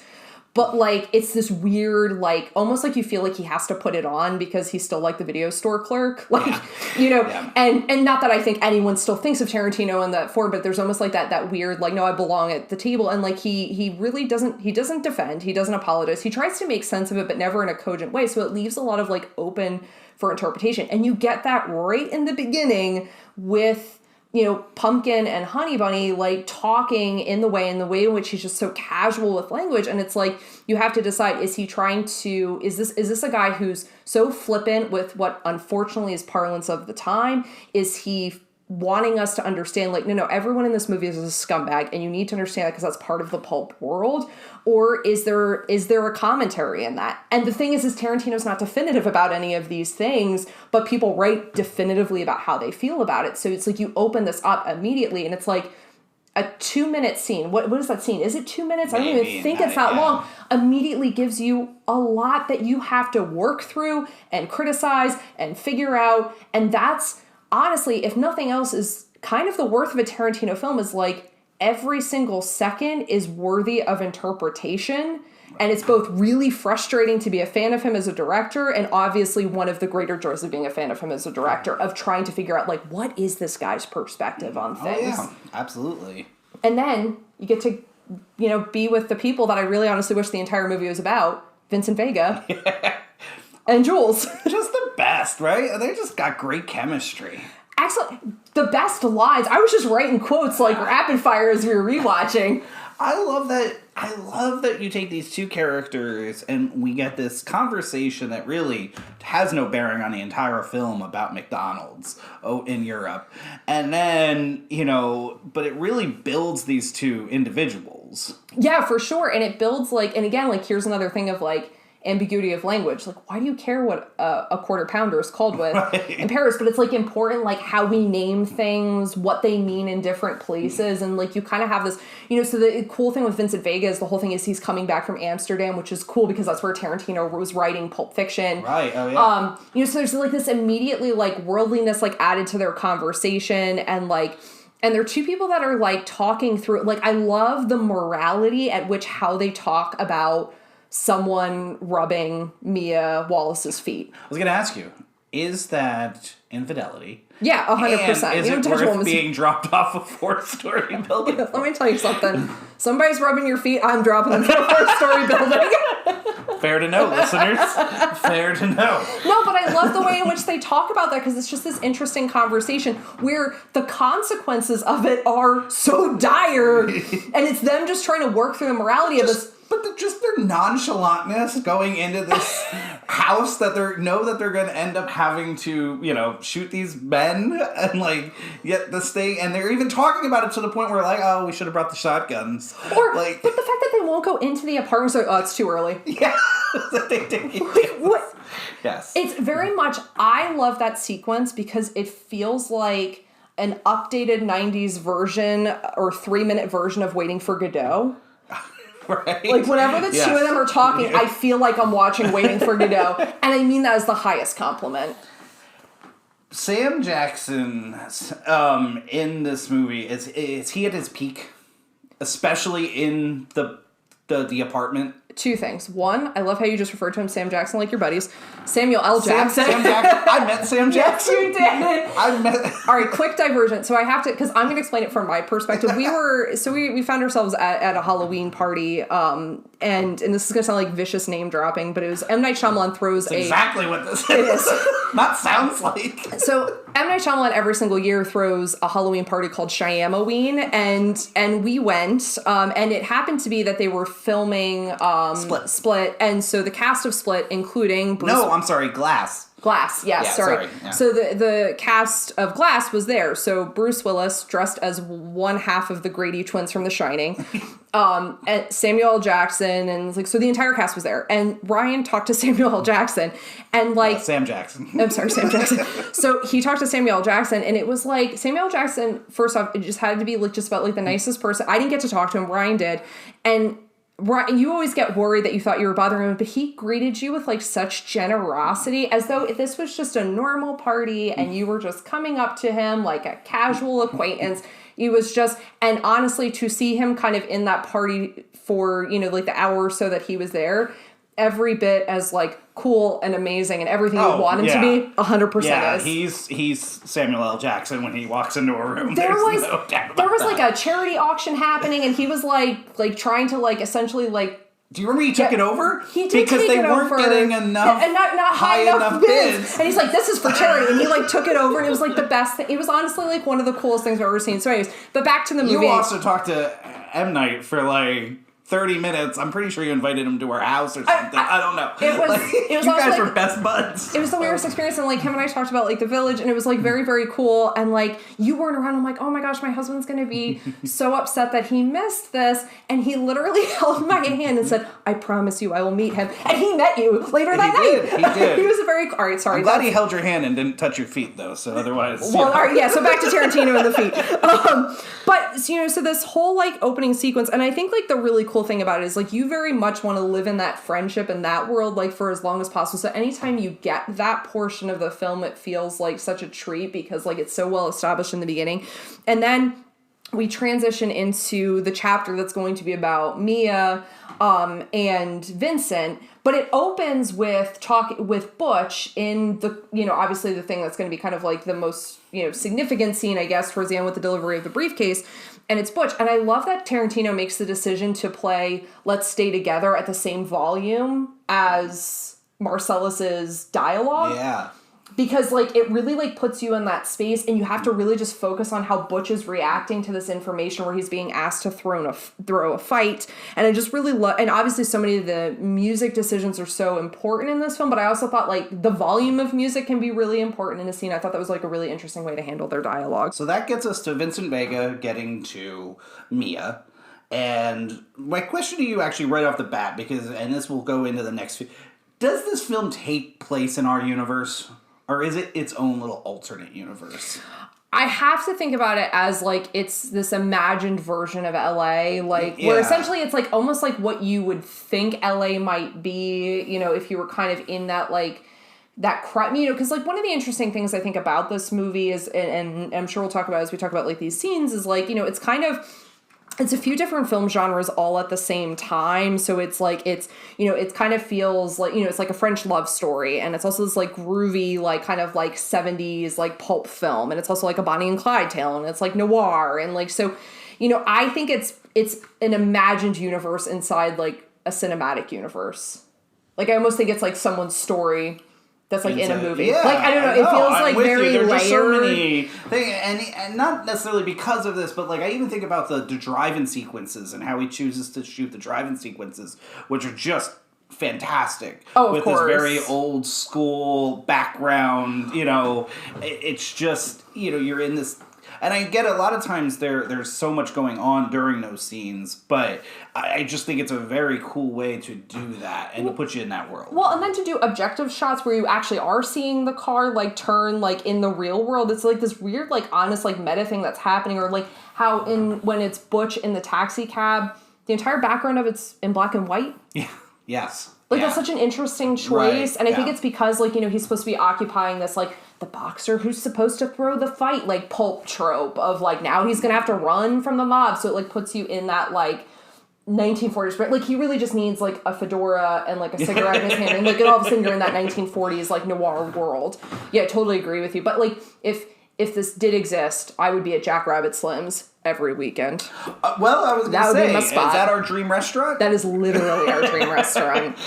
But, like, it's this weird, like, almost like you feel like he has to put it on because he's still, like, the video store clerk. Like, you know, and not that I think anyone still thinks of Tarantino in that form, but there's almost, like, that weird, like, no, I belong at the table. And, like, he really doesn't defend. He doesn't apologize. He tries to make sense of it, but never in a cogent way. So it leaves a lot of, like, open for interpretation. And you get that right in the beginning with, you know, Pumpkin and Honey Bunny, like, talking in the way in which he's just so casual with language. And it's like, you have to decide, is this a guy who's so flippant with what unfortunately is parlance of the time? Is he wanting us to understand, like, no, everyone in this movie is a scumbag, and you need to understand that because that's part of the pulp world? Or is there a commentary in that? And the thing is Tarantino's not definitive about any of these things, but people write definitively about how they feel about it. So it's like you open this up immediately, and it's like a 2-minute scene. What is that scene? Is it 2 minutes? I don't even think it's that long. Immediately gives you a lot that you have to work through and criticize and figure out. And that's, honestly, if nothing else, is kind of the worth of a Tarantino film, is, like, every single second is worthy of interpretation. And it's both really frustrating to be a fan of him as a director, and obviously one of the greater joys of being a fan of him as a director, of trying to figure out, like, what is this guy's perspective on things? Oh, yeah, absolutely. And then you get to, you know, be with the people that I really honestly wish the entire movie was about. Vincent Vega. And Jules. Just the best, right? They just got great chemistry. Excellent. The best lines. I was just writing quotes, like, rapid fire as we were rewatching. I love that you take these two characters and we get this conversation that really has no bearing on the entire film about McDonald's in Europe. And then, you know, but it really builds these two individuals. Yeah, for sure. And it builds, like, and again, like, here's another thing of, like, ambiguity of language. Like, why do you care what a quarter pounder is called with in Paris? But it's, like, important, like, how we name things, what they mean in different places. And, like, you kind of have this, you know, so the cool thing with Vincent Vega is the whole thing is he's coming back from Amsterdam, which is cool because that's where Tarantino was writing Pulp Fiction. Right. Oh, yeah. You know, so there's, like, this immediately, like, worldliness, like, added to their conversation, and, like, and they're two people that are, like, talking through, like, I love the morality at which how they talk about someone rubbing Mia Wallace's feet. I was going to ask you, is that infidelity? Yeah, 100%. Is it worth being dropped off a 4-story building? Let me tell you something. Somebody's rubbing your feet, I'm dropping them from a 4-story building. Fair to know, listeners. Fair to know. No, but I love the way in which they talk about that, because it's just this interesting conversation where the consequences of it are so dire, and it's them just trying to work through the morality of this. But just their nonchalantness going into this house that they're going to end up having to, shoot these men and get this thing, and they're even talking about it to the point where we should have brought the shotguns. But the fact that they won't go into the apartment, so it's too early. Yeah. What? Yes. It's very much, I love that sequence because it feels like an updated 90s version or 3-minute version of Waiting for Godot. Right. Whenever the two of them are talking, I feel like I'm watching Waiting for Godot. And I mean that as the highest compliment. Sam Jackson, in this movie, is he at his peak? Especially in the apartment? Two things. One, I love how you just referred to him, Sam Jackson, like your buddies. Samuel L. Jackson. Sam Jackson. I met Sam Jackson. Yes, you did. All right, quick diversion. So I have to, because I'm going to explain it from my perspective. We found ourselves at a Halloween party, and this is going to sound like vicious name dropping, but it was M. Night Shyamalan throws exactly what this is. Not sounds like. So M. Night Shyamalan every single year throws a Halloween party called Shyamoween, and we went, and it happened to be that they were filming Split, and so the cast of Split, including Bruce... No, I'm sorry, Glass. Yes, yeah, sorry. Yeah. So the cast of Glass was there. So Bruce Willis, dressed as one half of the Grady twins from The Shining, and Samuel L. Jackson, and so the entire cast was there. And Ryan talked to Samuel L. Jackson, and Sam Jackson. I'm sorry, Sam Jackson. So he talked to Samuel L. Jackson, and it was Samuel L. Jackson, first off, it just had to be just about the nicest person. I didn't get to talk to him, Ryan did. And you always get worried that you thought you were bothering him, but he greeted you with such generosity, as though this was just a normal party and you were just coming up to him like a casual acquaintance. He was just, and honestly, to see him kind of in that party for, the hour or so that he was there, every bit as cool and amazing and everything you want him to be, 100% yeah, is. he's Samuel L. Jackson when he walks into a room. There was a a charity auction happening, and he was trying to essentially do you remember he took it over? He did because take they it weren't over. getting enough and not high enough bids. And he's this is for charity, and he took it over, and it was the best thing. It was honestly one of the coolest things I've ever seen. So anyways, but back to the movie. You also talked to M. Night for 30 minutes. I'm pretty sure you invited him to our house or something. I don't know. It was you guys were best buds. It was the weirdest experience, and him and I talked about the village, and it was very, very cool. And you weren't around. I'm oh my gosh, my husband's gonna be so upset that he missed this. And he literally held my hand and said, "I promise you, I will meet him." And he met you later that night. He did. He was a very all right. Sorry. I'm glad he held your hand and didn't touch your feet though. So otherwise, well, all right, yeah. So back to Tarantino and the feet. But so this whole opening sequence, and I think the really cool thing about it is you very much want to live in that friendship and that world for as long as possible. So anytime you get that portion of the film, it feels like such a treat because it's so well established in the beginning. And then we transition into the chapter that's going to be about Mia and Vincent, but it opens with talking with Butch in the, obviously the thing that's going to be kind of the most, significant scene, I guess, towards the end with the delivery of the briefcase. And it's Butch. And I love that Tarantino makes the decision to play Let's Stay Together at the same volume as Marcellus's dialogue. Yeah. Because, it really, puts you in that space, and you have to really just focus on how Butch is reacting to this information where he's being asked to throw a fight. And I just really love, and obviously so many of the music decisions are so important in this film, but I also thought, the volume of music can be really important in a scene. I thought that was, a really interesting way to handle their dialogue. So that gets us to Vincent Vega getting to Mia. And my question to you actually right off the bat, and this will go into the next few, does this film take place in our universe? Or is it its own little alternate universe? I have to think about it as it's this imagined version of LA, where essentially it's almost what you would think LA might be, if you were kind of in that that crowd, because one of the interesting things I think about this movie is, and I'm sure we'll talk about as we talk about these scenes, is it's kind of it's a few different film genres all at the same time. So it's like, it's, you know, it kind of feels like, you know, it's like a French love story. And it's also this like groovy, like kind of like 70s, like pulp film. And it's also like a Bonnie and Clyde tale. And it's like noir. And like, so, you know, I think it's an imagined universe inside like a cinematic universe. Like, I almost think it's like someone's story that's like in a movie. Yeah, like, I don't know. It feels like very layered. There's so many things, and not necessarily because of this, but like I even think about the drive-in sequences and how he chooses to shoot the drive-in sequences, which are just fantastic. Oh, of with course. This very old school background. You know, it's just, you know, you're in this. And I get a lot of times there's so much going on during those scenes, but I just think it's a very cool way to do that and to put you in that world. Well, and then to do objective shots where you actually are seeing the car like turn like in the real world. It's like this weird like honest like meta thing that's happening, or like how when it's Butch in the taxi cab, the entire background of it's in black and white. Yeah. Yes. Like that's such an interesting choice, right. And I think it's because like, you know, he's supposed to be occupying this like the boxer who's supposed to throw the fight like pulp trope of like now he's gonna have to run from the mob, so it like puts you in that like 1940s, but like he really just needs like a fedora and like a cigarette in his hand, and like all of a sudden you're in that 1940s like noir world. Yeah, I totally agree with you. But like if this did exist, I would be at Jack Rabbit Slim's every weekend. Well, I was going to say, be my spot. Is that our dream restaurant? That is literally our dream restaurant.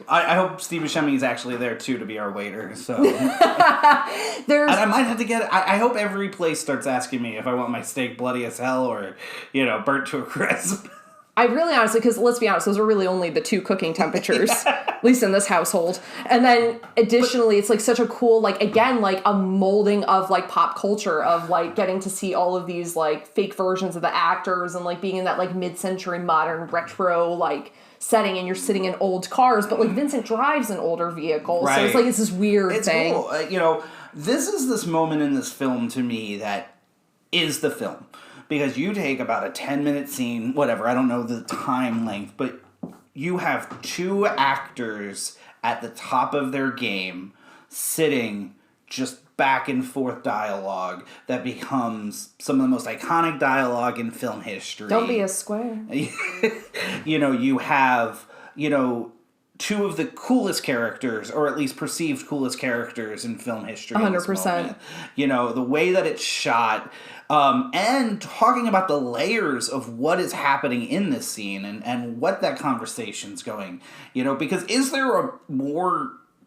I hope Steve Buscemi is actually there too to be our waiter. So, and I might have to get. I hope every place starts asking me if I want my steak bloody as hell or, you know, burnt to a crisp. I really honestly, because let's be honest, those are really only the two cooking temperatures, at least in this household. And then additionally, it's like such a cool, like, again, like a molding of like pop culture of like getting to see all of these like fake versions of the actors and like being in that like mid-century modern retro like setting, and you're sitting in old cars, but like Vincent drives an older vehicle. Right. So it's like it's this weird thing. Cool. You know, this is this moment in this film to me that is the film. Because you take about a 10-minute scene, whatever, I don't know the time length, but you have two actors at the top of their game sitting just back and forth dialogue that becomes some of the most iconic dialogue in film history. Don't be a square. You know, you have, you know, two of the coolest characters, or at least perceived coolest characters in film history. 100%. You know, the way that it's shot, and talking about the layers of what is happening in this scene and what that conversation's going. You know, because is there a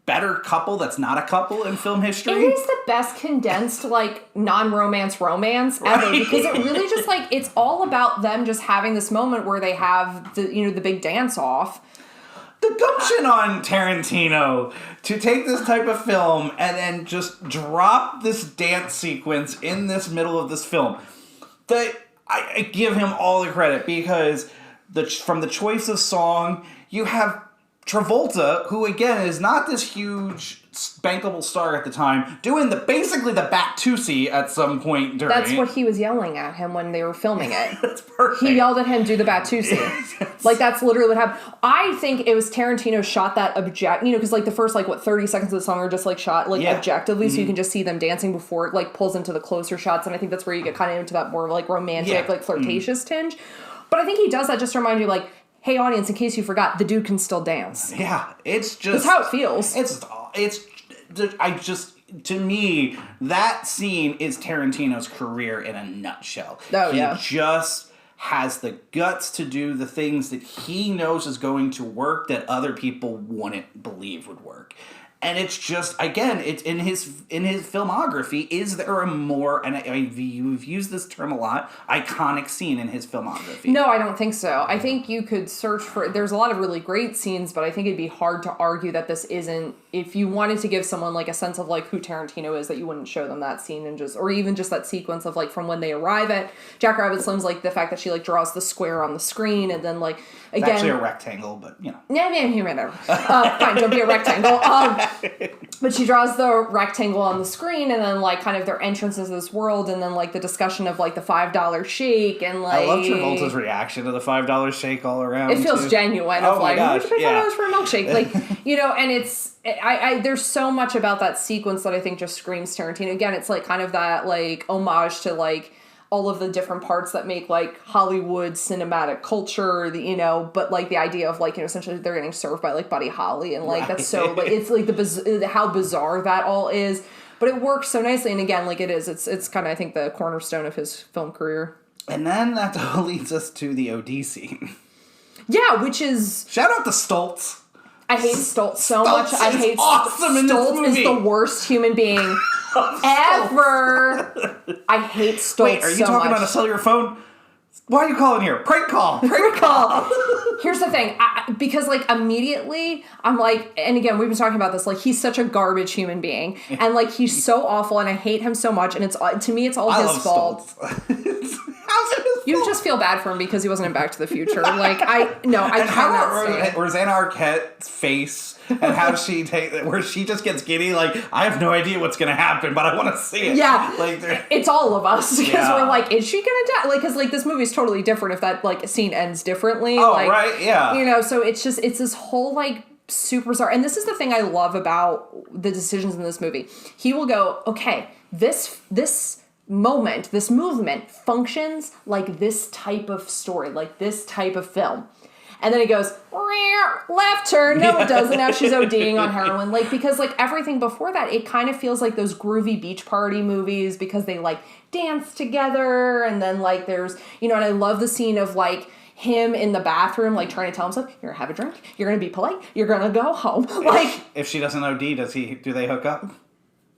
better couple that's not a couple in film history? It is the best condensed, like, non-romance romance ever. Right? Because it really just, like, it's all about them just having this moment where they have the, you know, the big dance-off. The gumption on Tarantino to take this type of film and then just drop this dance sequence in this middle of this film. I give him all the credit, because from the choice of song, you have Travolta, who again is not this huge bankable star at the time, doing basically the Batusi at some point during. That's what he was yelling at him when they were filming it. That's perfect. He yelled at him, "Do the Batusi." Yes. Like that's literally what happened. I think it was Tarantino shot that you know, because like the first 30 seconds of the song are just like shot like objectively, so you can just see them dancing before it like pulls into the closer shots, and I think that's where you get kind of into that more like romantic, like flirtatious tinge. But I think he does that just to remind you, like, hey, audience, in case you forgot, the dude can still dance. Yeah, it's just... That's how it feels. To me, that scene is Tarantino's career in a nutshell. Oh, yeah. He just has the guts to do the things that he knows is going to work that other people wouldn't believe would work. And it's just, again, it's in his filmography, is there a more, and you've used this term a lot, iconic scene in his filmography? No, I don't think so. I think you could search for, there's a lot of really great scenes, but I think it'd be hard to argue that this isn't, if you wanted to give someone like a sense of like who Tarantino is, that you wouldn't show them that scene and just, or even just that sequence of like from when they arrive at Jack Rabbit Slim's, like the fact that she like draws the square on the screen and then like, again. It's actually a rectangle, but you know. Yeah, whatever. Fine, don't be a rectangle. But she draws the rectangle on the screen, and then like kind of their entrance into this world, and then like the discussion of like the $5 shake, and like. I love Travolta's reaction to the $5 shake all around. It feels genuine. Oh my gosh, $5 for a milkshake, like, you know, and it's. There's so much about that sequence that I think just screams Tarantino. Again, it's like kind of that like homage to like all of the different parts that make, like, Hollywood cinematic culture, you know, but, like, the idea of, like, you know, essentially they're getting served by, like, Buddy Holly, and, like, that's so, like, it's, like, how bizarre that all is, but it works so nicely, and again, like, it's kind of, I think, the cornerstone of his film career. And then that leads us to the OD scene. Yeah, which is... Shout out to Stoltz. I hate Stoltz so much. I hate awesome in this movie. Stoltz is the worst human being ever. I hate Stoltz so much. Wait, are you talking on a cellular phone? Why are you calling here? Prank call. Prank call. Here's the thing. Because, like, immediately, I'm like, and again, we've been talking about this, like, he's such a garbage human being. And, like, he's so awful, and I hate him so much, and it's to me, it's all his fault. How's it his fault? You just feel bad for him because he wasn't in Back to the Future. Like, I cannot stand. Rosanna Arquette's face and how she where she just gets giddy, like, I have no idea what's gonna happen, but I want to see it. Yeah, like it's all of us because we're like, is she gonna die? Like, because, like, this movie's totally different if that, like, scene ends differently. Oh, like, right, yeah. You know, so it's this whole, like, super bizarre, and this is the thing I love about the decisions in this movie. He will go, okay, this moment, this movement functions like this type of story, like this type of film. And then he goes, left turn. No, it doesn't. Now she's ODing on heroin. Like, because, like, everything before that, it kind of feels like those groovy beach party movies because they, like, dance together. And then, like, there's, you know, and I love the scene of, like, him in the bathroom, like, trying to tell himself, you're going to have a drink. You're going to be polite. You're going to go home. Like, if she doesn't OD, do they hook up?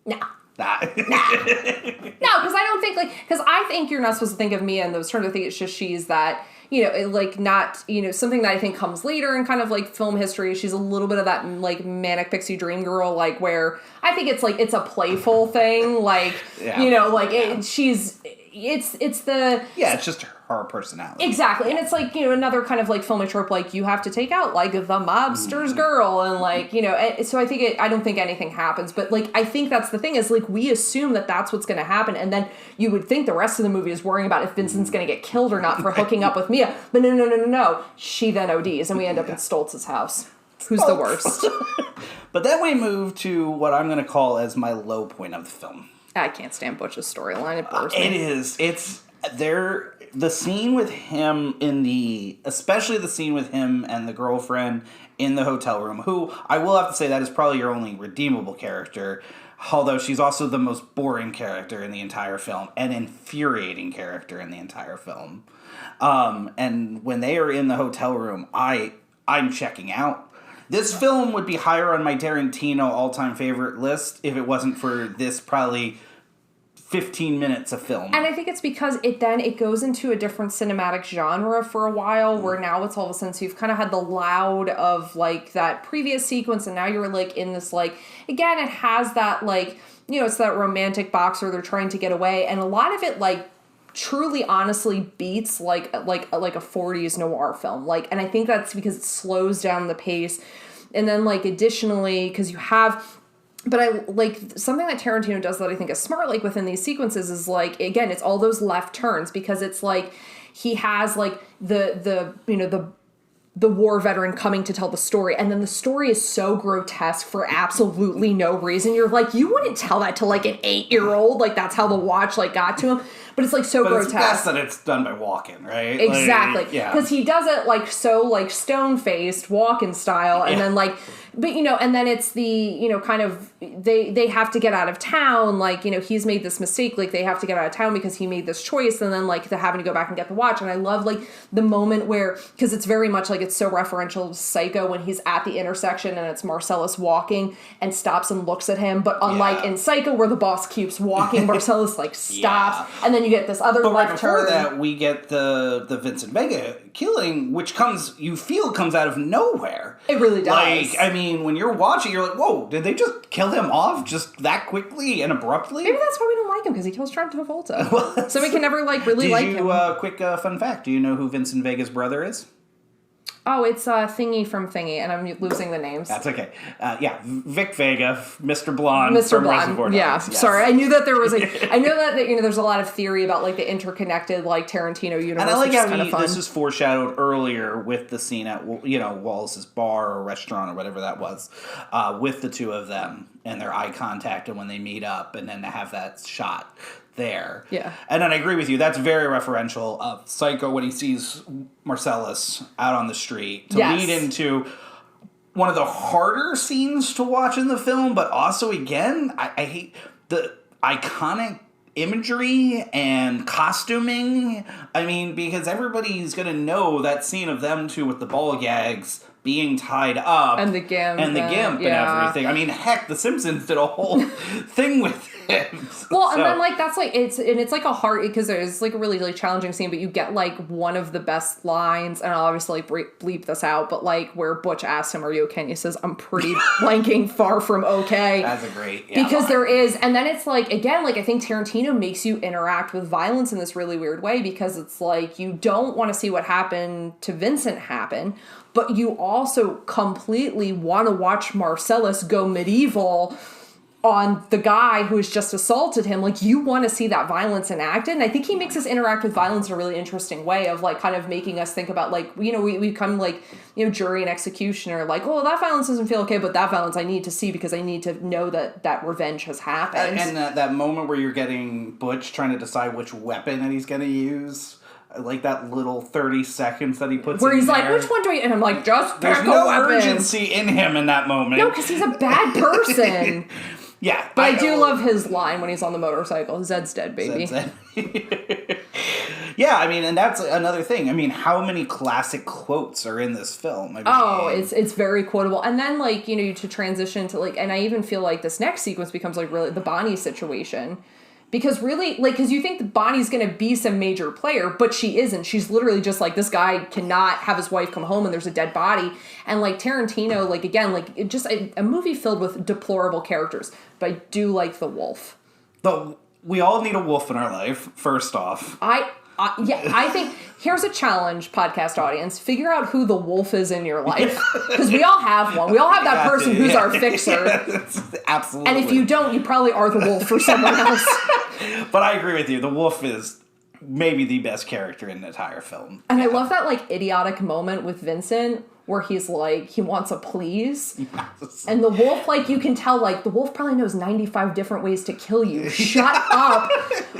No. Nah. No, because I don't think, like, because I think you're not supposed to think of Mia in those terms. I think it's just she's that, you know, like, not, you know, something that I think comes later in kind of, like, film history. She's a little bit of that, like, manic pixie dream girl, like, where I think it's, like, it's a playful thing, like, you know, like, it's the... Yeah, it's just her personality. Exactly, and it's, like, you know, another kind of, like, filmic trope, like, you have to take out, like, the mobster's girl, and, like, you know, so I don't think anything happens, but, like, I think that's the thing, is, like, we assume that that's what's gonna happen, and then you would think the rest of the movie is worrying about if Vincent's gonna get killed or not for hooking up with Mia, but no, she then ODs, and we end up in Stoltz's house. Who's the worst? But then we move to what I'm gonna call as my low point of the film. I can't stand Butch's storyline. It bores me. It is. It's there. The scene with him especially the scene with him and the girlfriend in the hotel room, who I will have to say that is probably your only redeemable character, although she's also the most boring character in the entire film, an infuriating character in the entire film. And when they are in the hotel room, I'm checking out. This film would be higher on my Tarantino all-time favorite list if it wasn't for this probably 15 minutes of film. And I think it's because it goes into a different cinematic genre for a while, where now it's all of a sudden, so you've kind of had the loud of, like, that previous sequence, and now you're, like, in this, like, again, it has that, like, you know, it's that romantic boxer, they're trying to get away, and a lot of it, like, truly honestly beats like a 40s noir film, like, and I think that's because it slows down the pace. And then, like, additionally, because you have, but I like something that Tarantino does that I think is smart, like, within these sequences, is, like, again, it's all those left turns, because it's like he has, like, the you know, the war veteran coming to tell the story, and then the story is so grotesque for absolutely no reason. You're like, you wouldn't tell that to, like, an 8-year-old, like, that's how the watch, like, got to him. But it's, like, so grotesque. It's best that it's done by Walken, right? Exactly. Like, yeah. Because he does it, like, so, like, stone-faced, Walken style, and then, like, but, you know, and then it's the, you know, kind of, they have to get out of town, like, you know, he's made this mistake, like, they have to get out of town because he made this choice, and then, like, they're having to go back and get the watch, and I love, like, the moment where, because it's very much, like, it's so referential to Psycho when he's at the intersection, and it's Marcellus walking, and stops and looks at him, but unlike in Psycho, where the boss keeps walking, Marcellus, like, stops, and then you get this other left turn. Before that, we get the Vincent Vega killing, which comes out of nowhere. It really does. Like, I mean, when you're watching, you're like, whoa, did they just kill him off just that quickly and abruptly? Maybe that's why we don't like him, because he kills John Travolta. So we can never, like, really like him. Quick fun fact, do you know who Vincent Vega's brother is? Oh, it's Thingy from Thingy, and I'm losing the names. That's okay. Vic Vega, Mr. Blonde from Reservoir Dogs. Yeah, yes. Sorry. I knew that there was I know that, you know, there's a lot of theory about, like, the interconnected, like, Tarantino universe. And I like how this is foreshadowed earlier with the scene at, you know, Wallace's bar or restaurant or whatever that was, with the two of them. and their eye contact and when they meet up, and then to have that shot there. Yeah. And then I agree with you. That's very referential of Psycho when he sees Marcellus out on the street to lead into one of the harder scenes to watch in the film, but also, again, I hate the iconic imagery and costuming. I mean, because everybody's going to know that scene of them two with the ball gags being tied up. And the gimp. And everything. I mean, heck, The Simpsons did a whole thing with it. Well, and then, like, that's, like, it's like a hard, because there's, like, a really, really challenging scene, but you get, like, one of the best lines, and I'll obviously bleep this out, but, like, where Butch asks him, are you okay? And he says, I'm pretty blanking far from okay. That's a great because line. there is, and then it's, like, again, like, I think Tarantino makes you interact with violence in this really weird way, because it's, like, you don't want to see what happened to Vincent happen, but you also completely want to watch Marcellus go medieval on the guy who has just assaulted him. Like, you want to see that violence enacted. And I think he makes us interact with violence in a really interesting way of, like, kind of making us think about, like, you know, we come, like, you know, jury and executioner, like, oh, that violence doesn't feel okay, but that violence I need to see because I need to know that revenge has happened. And that moment where you're getting Butch trying to decide which weapon that he's going to use. Like that little 30 seconds that he puts where in he's there. like, which one do I... And I'm like, just pick There's no weapon. urgency in him in that moment. No, because he's a bad person. Yeah. But I do love his line when he's on the motorcycle. Zed's dead, baby. Zed's dead. Yeah, I mean, and that's another thing. I mean, how many classic quotes are in this film? I mean, it's very quotable. And then, like, you know, to transition to, like, and I even feel like this next sequence becomes, like, really the Bonnie situation. Because really, like, because you think that Bonnie's going to be some major player, but she isn't. She's literally just like, this guy cannot have his wife come home and there's a dead body. And, like, Tarantino, like, again, like, it just a movie filled with deplorable characters. But I do like the wolf. We all need a wolf in our life, first off. I think, here's a challenge, podcast audience. Figure out who the wolf is in your life. Because we all have one. We all have that person who's our fixer. Absolutely. And if you don't, you probably are the wolf for someone else. But I agree with you. The wolf is maybe the best character in the entire film. And I love that, like, idiotic moment with Vincent where he's like, he wants a please. Yes. And the wolf, like, you can tell, like, the wolf probably knows 95 different ways to kill you. Shut up.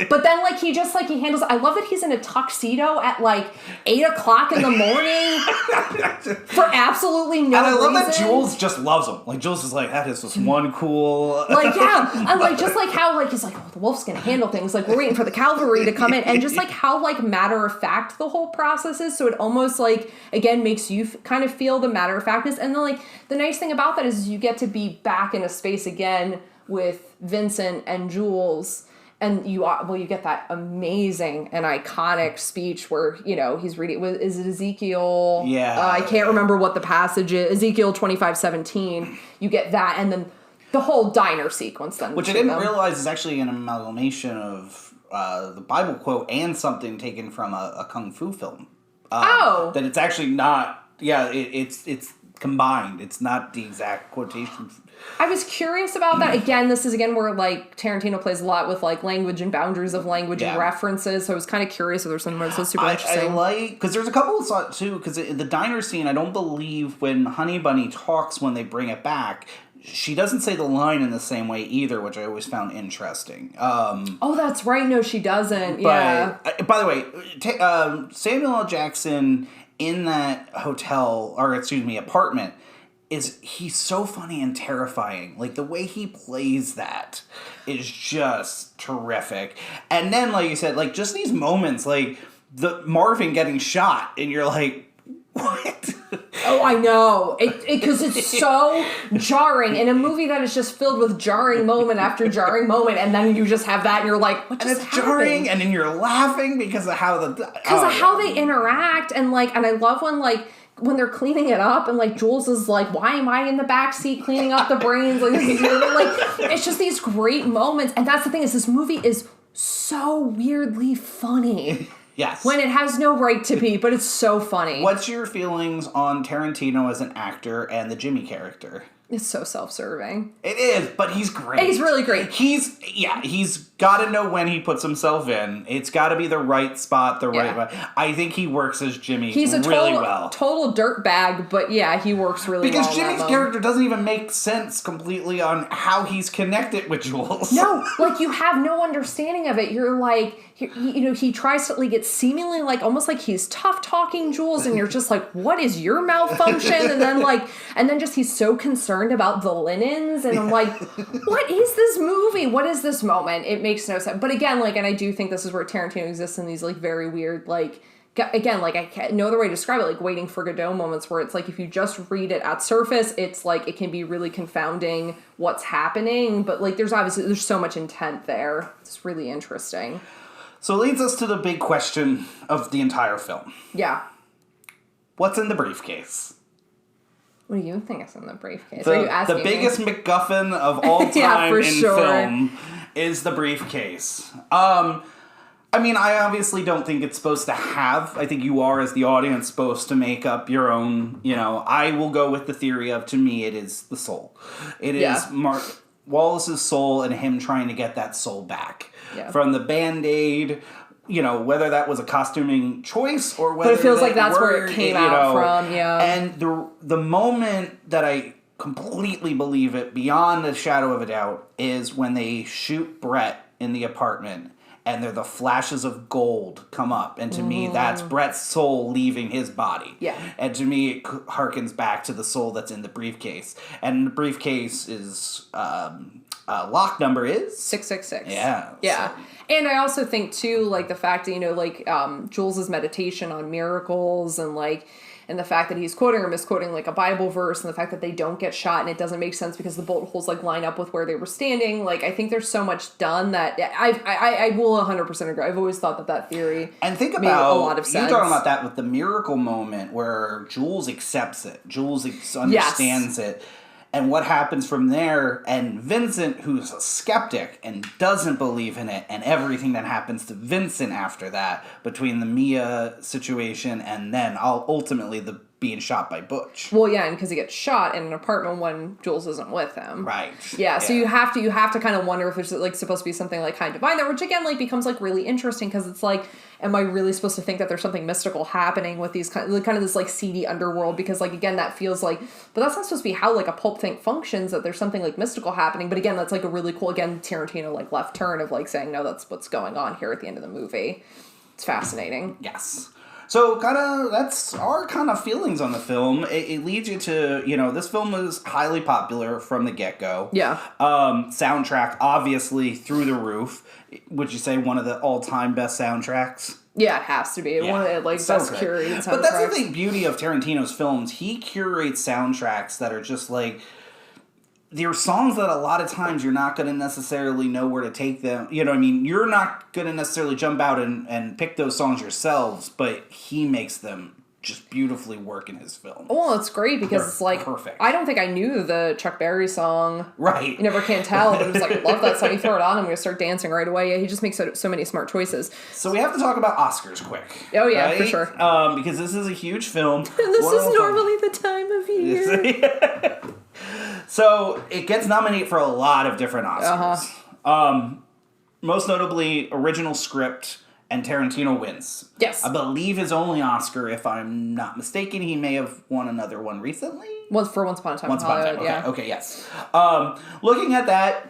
But then, like, he just, like, he handles... I love that he's in a tuxedo at, like, 8 o'clock in the morning for absolutely no reason. And I love that Jules just loves him. Like, Jules is like, that is just one cool... Like, yeah. And, like, just, like, how, like, he's like, oh, the wolf's gonna handle things. Like, we're waiting for the cavalry to come in. And just, like, how, like, matter-of-fact the whole process is. So it almost, like, again, makes you kind of feel the matter-of-factness. And then, like, the nice thing about that is you get to be back in a space again with Vincent and Jules, and you get that amazing and iconic speech where, you know, he's reading, is it Ezekiel? Yeah. I can't remember what the passage is. Ezekiel 25:17. You get that, and then the whole diner sequence then. Which I didn't realize is actually an amalgamation of the Bible quote and something taken from a Kung Fu film. That it's actually not... Yeah, it's combined. It's not the exact quotation. I was curious about that. Again, this is where, like, Tarantino plays a lot with, like, language and boundaries of language and references. So I was kind of curious if there's something that's so super interesting. I like, because there's a couple of thoughts too. Because the diner scene, I don't believe when Honey Bunny talks when they bring it back, she doesn't say the line in the same way either, which I always found interesting. Oh, that's right. No, she doesn't. By the way, Samuel L. Jackson in that apartment, he's so funny and terrifying. Like, the way he plays that is just terrific. And then, like you said, like, just these moments, like, the Marvin getting shot, and you're like, what? Oh, I know. Because it's so jarring in a movie that is just filled with jarring moment after jarring moment, and then you just have that, and you're like, what just happened? Jarring, and then you're laughing because of how how they interact, and, like, and I love when they're cleaning it up, and, like, Jules is like, why am I in the back seat cleaning up the brains? Like, this is really, like, it's just these great moments, and that's the thing, is this movie is so weirdly funny. Yes. When it has no right to be, but it's so funny. What's your feelings on Tarantino as an actor and the Jimmy character? It's so self-serving. It is, but he's great. He's really great. He's got to know when he puts himself in. It's got to be the right spot, right way. I think he works as Jimmy really well. Total dirtbag, but yeah, he works really well. Because Jimmy's character doesn't even make sense completely on how he's connected with Jules. No, like, you have no understanding of it. You're like, he tries to, like, it's seemingly like, almost like he's tough-talking Jules, and you're just like, what is your malfunction? And then just he's so concerned about the linens, and I'm like, what is this movie? What is this moment? It makes no sense. But again, like, and I do think this is where Tarantino exists in these, like, very weird, like, again, like, I can't know the way to describe it, like, Waiting for Godot moments, where it's like, if you just read it at surface, it's like, it can be really confounding what's happening, but, like, there's so much intent there. It's really interesting. So it leads us to the big question of the entire film. Yeah. What's in the briefcase? What do you think is in the briefcase? Are you asking the biggest me? MacGuffin of all time in film is the briefcase. I mean, I obviously don't think it's supposed to have. I think you are, as the audience, supposed to make up your own, I will go with the theory of, to me, it is the soul. It is Mark Wallace's soul and him trying to get that soul back. Yeah. From the Band-Aid, whether that was a costuming choice or whether... But it feels like that's where it came out from, yeah. And the moment that I completely believe it, beyond a shadow of a doubt, is when they shoot Brett in the apartment and the flashes of gold come up. And to me, that's Brett's soul leaving his body. Yeah. And to me, it harkens back to the soul that's in the briefcase. And the briefcase is... lock number is 666. Yeah. Yeah. So. And I also think too, like, the fact that, Jules's meditation on miracles, and the fact that he's quoting or misquoting, like, a Bible verse, and the fact that they don't get shot and it doesn't make sense because the bullet holes, like, line up with where they were standing. Like, I think there's so much done that I will 100% agree. I've always thought that theory made a lot of sense. You're talking about that with the miracle moment where Jules accepts it. Jules understands it. And what happens from there, and Vincent, who's a skeptic and doesn't believe in it, and everything that happens to Vincent after that, between the Mia situation and then ultimately the being shot by Butch. Well, yeah, and because he gets shot in an apartment when Jules isn't with him. Right. Yeah, so you have to kind of wonder if there's, like, supposed to be something, like, kind of divine there, which, again, like, becomes, like, really interesting, because it's like, am I really supposed to think that there's something mystical happening with these kind of this, like, seedy underworld? Because, like, again, that feels like, but that's not supposed to be how, like, a pulp thing functions, that there's something, like, mystical happening. But again, that's, like, a really cool, again, Tarantino, like, left turn of, like, saying, no, that's what's going on here at the end of the movie. It's fascinating. Yes. So, that's our kind of feelings on the film. It leads you to, this film was highly popular from the get-go. Yeah. Soundtrack, obviously, through the roof. Would you say one of the all-time best soundtracks? Yeah, it has to be. Yeah. One of the, like, so best curated soundtracks. But that's the beauty of Tarantino's films. He curates soundtracks that are just, like... There are songs that a lot of times you're not going to necessarily know where to take them. You know what I mean? You're not going to necessarily jump out and pick those songs yourselves, but he makes them just beautifully work in his film. Well, it's great because it's like... Perfect. I don't think I knew the Chuck Berry song. Right. You never can tell, but it was like, I love that song. You throw it on, I'm going to start dancing right away. Yeah, he just makes so many smart choices. So we have to talk about Oscars quick. Oh, yeah, right? for sure. Because this is a huge film. And this is normally the time of year. So, it gets nominated for a lot of different Oscars. Most notably, original script, and Tarantino wins. Yes. I believe his only Oscar, if I'm not mistaken. He may have won another one recently. For Once Upon a Time in Hollywood, okay, yeah. Okay, yes. Looking at that,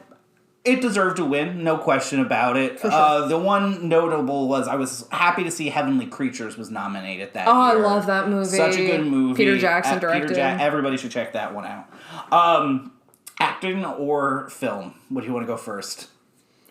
it deserved to win, no question about it. For sure. The one notable was I was happy to see Heavenly Creatures was nominated that year. I love that movie. Such a good movie. Peter Jackson directed. Everybody should check that one out. Acting or film? What do you want to go first?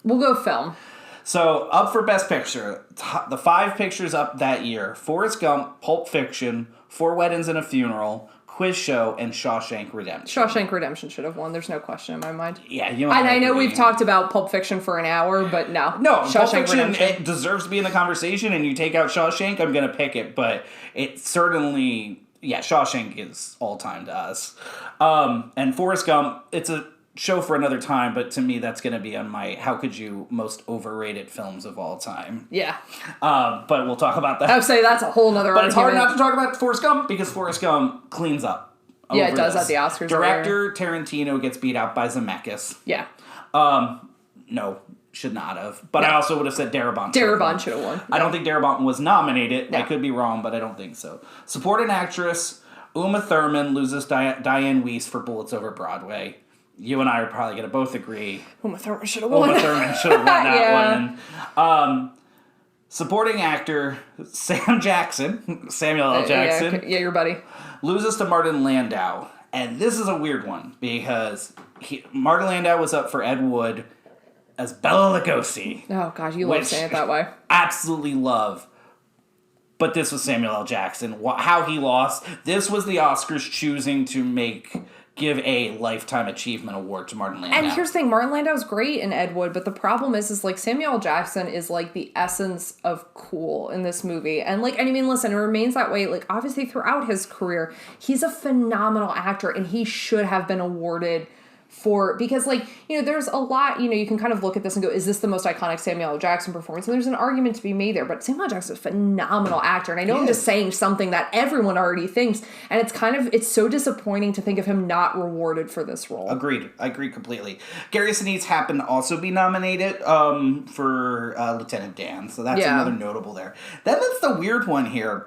We'll go film. So, up for Best Picture, the 5 pictures up that year: Forrest Gump, Pulp Fiction, 4 Weddings and a Funeral, Quiz Show, and Shawshank Redemption. Shawshank Redemption should have won. There's no question in my mind. Yeah, and I know we've talked about Pulp Fiction for an hour, but no. No, Pulp Fiction, it deserves to be in the conversation, and you take out Shawshank, I'm going to pick it, but it certainly... Yeah, Shawshank is all-time to us. And Forrest Gump, it's a show for another time, but to me that's going to be on my how could you most overrated films of all time. Yeah. But we'll talk about that. I would say that's a whole nother argument. But it's hard not to talk about Forrest Gump because Forrest Gump cleans up Yeah, it does at the Oscars. Director Tarantino gets beat out by Zemeckis. Yeah. No, should not have. But I also would have said Darabont. Darabont should have won. I don't think Darabont was nominated. No. I could be wrong, but I don't think so. Supporting actress, Uma Thurman loses Diane Weiss for Bullets Over Broadway. You and I are probably going to both agree. Uma Thurman should have won. Uma Thurman should have won that one. Supporting actor, Samuel L. Jackson. Yeah, your buddy. Loses to Martin Landau. And this is a weird one, because Martin Landau was up for Ed Wood as Bela Lugosi. Oh, gosh, you love saying it that way. Absolutely love. But this was Samuel L. Jackson. How he lost. This was the Oscars choosing to give a Lifetime Achievement Award to Martin Landau. And here's the thing, Martin Landau's great in Ed Wood, but the problem is like Samuel L. Jackson is like the essence of cool in this movie. And like, I mean, listen, it remains that way, like obviously throughout his career. He's a phenomenal actor and he should have been awarded because like, you know, there's a lot, you know, you can kind of look at this and go, is this the most iconic Samuel L. Jackson performance? And there's an argument to be made there, but Samuel L. Jackson's a phenomenal actor. And I know I'm just saying something that everyone already thinks. And it's so disappointing to think of him not rewarded for this role. Agreed. I agree completely. Gary Sinise happened to also be nominated for Lieutenant Dan. So that's another notable there. Then that's the weird one here.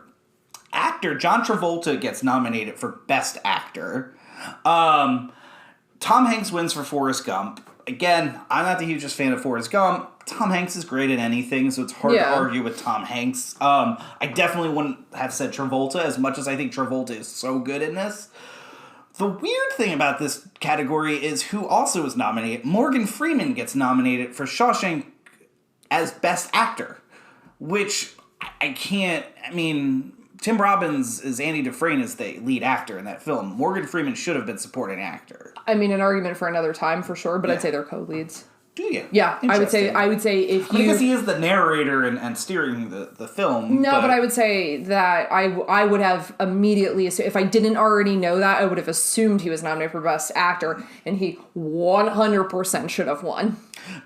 Actor John Travolta gets nominated for Best Actor. Tom Hanks wins for Forrest Gump. Again, I'm not the hugest fan of Forrest Gump. Tom Hanks is great at anything, so it's hard to argue with Tom Hanks. I definitely wouldn't have said Travolta, as much as I think Travolta is so good in this. The weird thing about this category is who also was nominated. Morgan Freeman gets nominated for Shawshank as Best Actor, which I can't... I mean... Tim Robbins is Andy Dufresne is the lead actor in that film. Morgan Freeman should have been supporting actor. I mean, an argument for another time for sure, but I'd say they're co-leads. Do you? Yeah, I would say if you... Because he is the narrator and steering the film. No, but I would say that I would have immediately... If I didn't already know that, I would have assumed he was nominated for Best Actor, and he 100% should have won.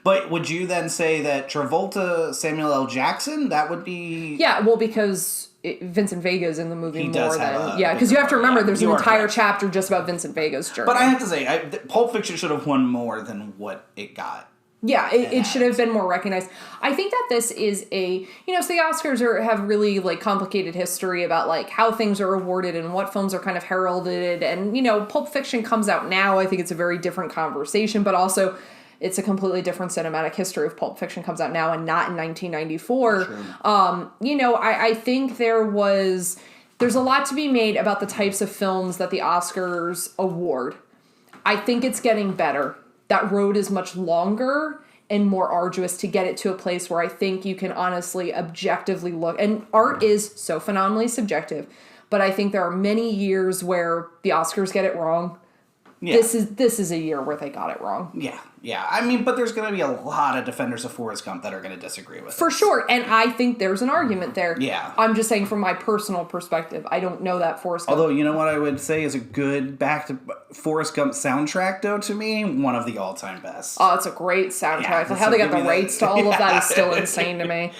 But would you then say that Travolta, Samuel L. Jackson, that would be... Yeah, well, because... Vincent Vega's in the movie he more than... Yeah, because you have to remember there's an entire chapter just about Vincent Vega's journey. But I have to say, Pulp Fiction should have won more than what it got. Yeah, it should have been more recognized. I think that this is a... You know, so the Oscars have really, like, complicated history about, like, how things are awarded and what films are kind of heralded. And, you know, Pulp Fiction comes out now. I think it's a very different conversation, but also... It's a completely different cinematic history if Pulp Fiction comes out now and not in 1994. True. You know, I think there's a lot to be made about the types of films that the Oscars award. I think it's getting better. That road is much longer and more arduous to get it to a place where I think you can honestly, objectively look. And art is so phenomenally subjective, but I think there are many years where the Oscars get it wrong. Yeah. This is a year where they got it wrong. Yeah. I mean, but there's going to be a lot of defenders of Forrest Gump that are going to disagree with it. For sure, and I think there's an argument there. Yeah. I'm just saying from my personal perspective, I don't know that Forrest Gump... Although, you know what I would say is a good back to Forrest Gump soundtrack, though, to me? One of the all-time best. Oh, it's a great soundtrack. Yeah, how they got the rights to all of that is still insane to me.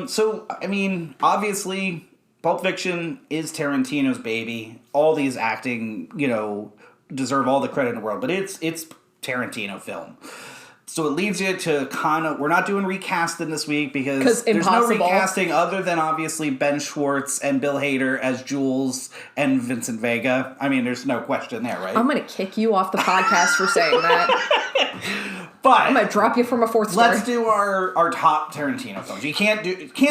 So, I mean, obviously, Pulp Fiction is Tarantino's baby. All these acting, you know... deserve all the credit in the world, but it's Tarantino film. So it leads you to kind of... We're not doing recasting this week because there's no recasting other than obviously Ben Schwartz and Bill Hader as Jules and Vincent Vega. I mean, there's no question there, right? I'm going to kick you off the podcast for saying that. But I'm going to drop you from a fourth story. Let's do our top Tarantino films. You can't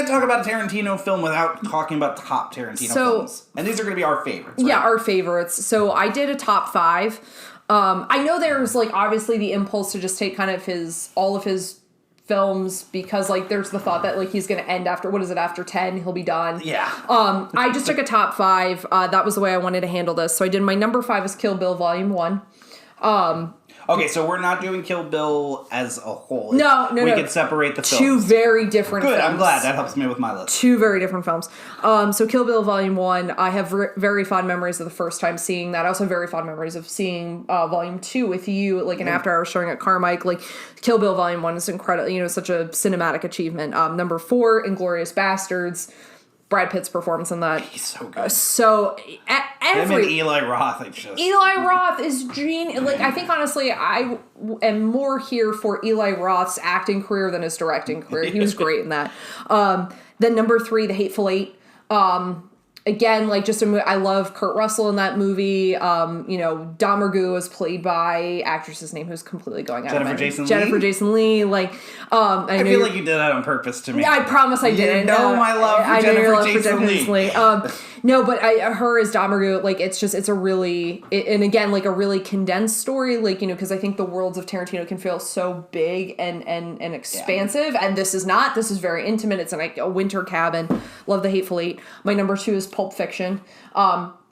talk about a Tarantino film without talking about top Tarantino films. And these are going to be our favorites, right? Yeah, our favorites. So I did a top 5. I know there's like obviously the impulse to just take kind of all of his films because like there's the thought that like he's going to end after 10 he'll be done. Yeah. I just took a top 5. That was the way I wanted to handle this. So I did my number 5 is Kill Bill Volume 1. Okay, so we're not doing Kill Bill as a whole. No. We can separate the films. Two very different films. Good, I'm glad. That helps me with my list. Two very different films. So Kill Bill Volume 1, I have very fond memories of the first time seeing that. I also have very fond memories of seeing Volume 2 with you, like an after hours showing at Carmike. Like, Kill Bill Volume 1 is incredible, such a cinematic achievement. Number 4, Inglourious Bastards. Brad Pitt's performance in that. He's so good. Him and Eli Roth, Eli Roth is genius. Like, I think, honestly, I am more here for Eli Roth's acting career than his directing career. He was great in that. Then number 3, The Hateful Eight. Again, like, I love Kurt Russell in that movie. Dom Margaux was played by actress's name who's completely going out of my head. Jennifer Jason Leigh. Like, I feel like you did that on purpose to me. I promise I didn't. You know my love for Jennifer Jason Leigh. No, but her as Dom Margaux, like, it's a really, and again, like, a really condensed story, like, because I think the worlds of Tarantino can feel so big and expansive, and this is not. This is very intimate. It's in, like, a winter cabin. Love The Hateful Eight. My number 2 is Pulp Fiction.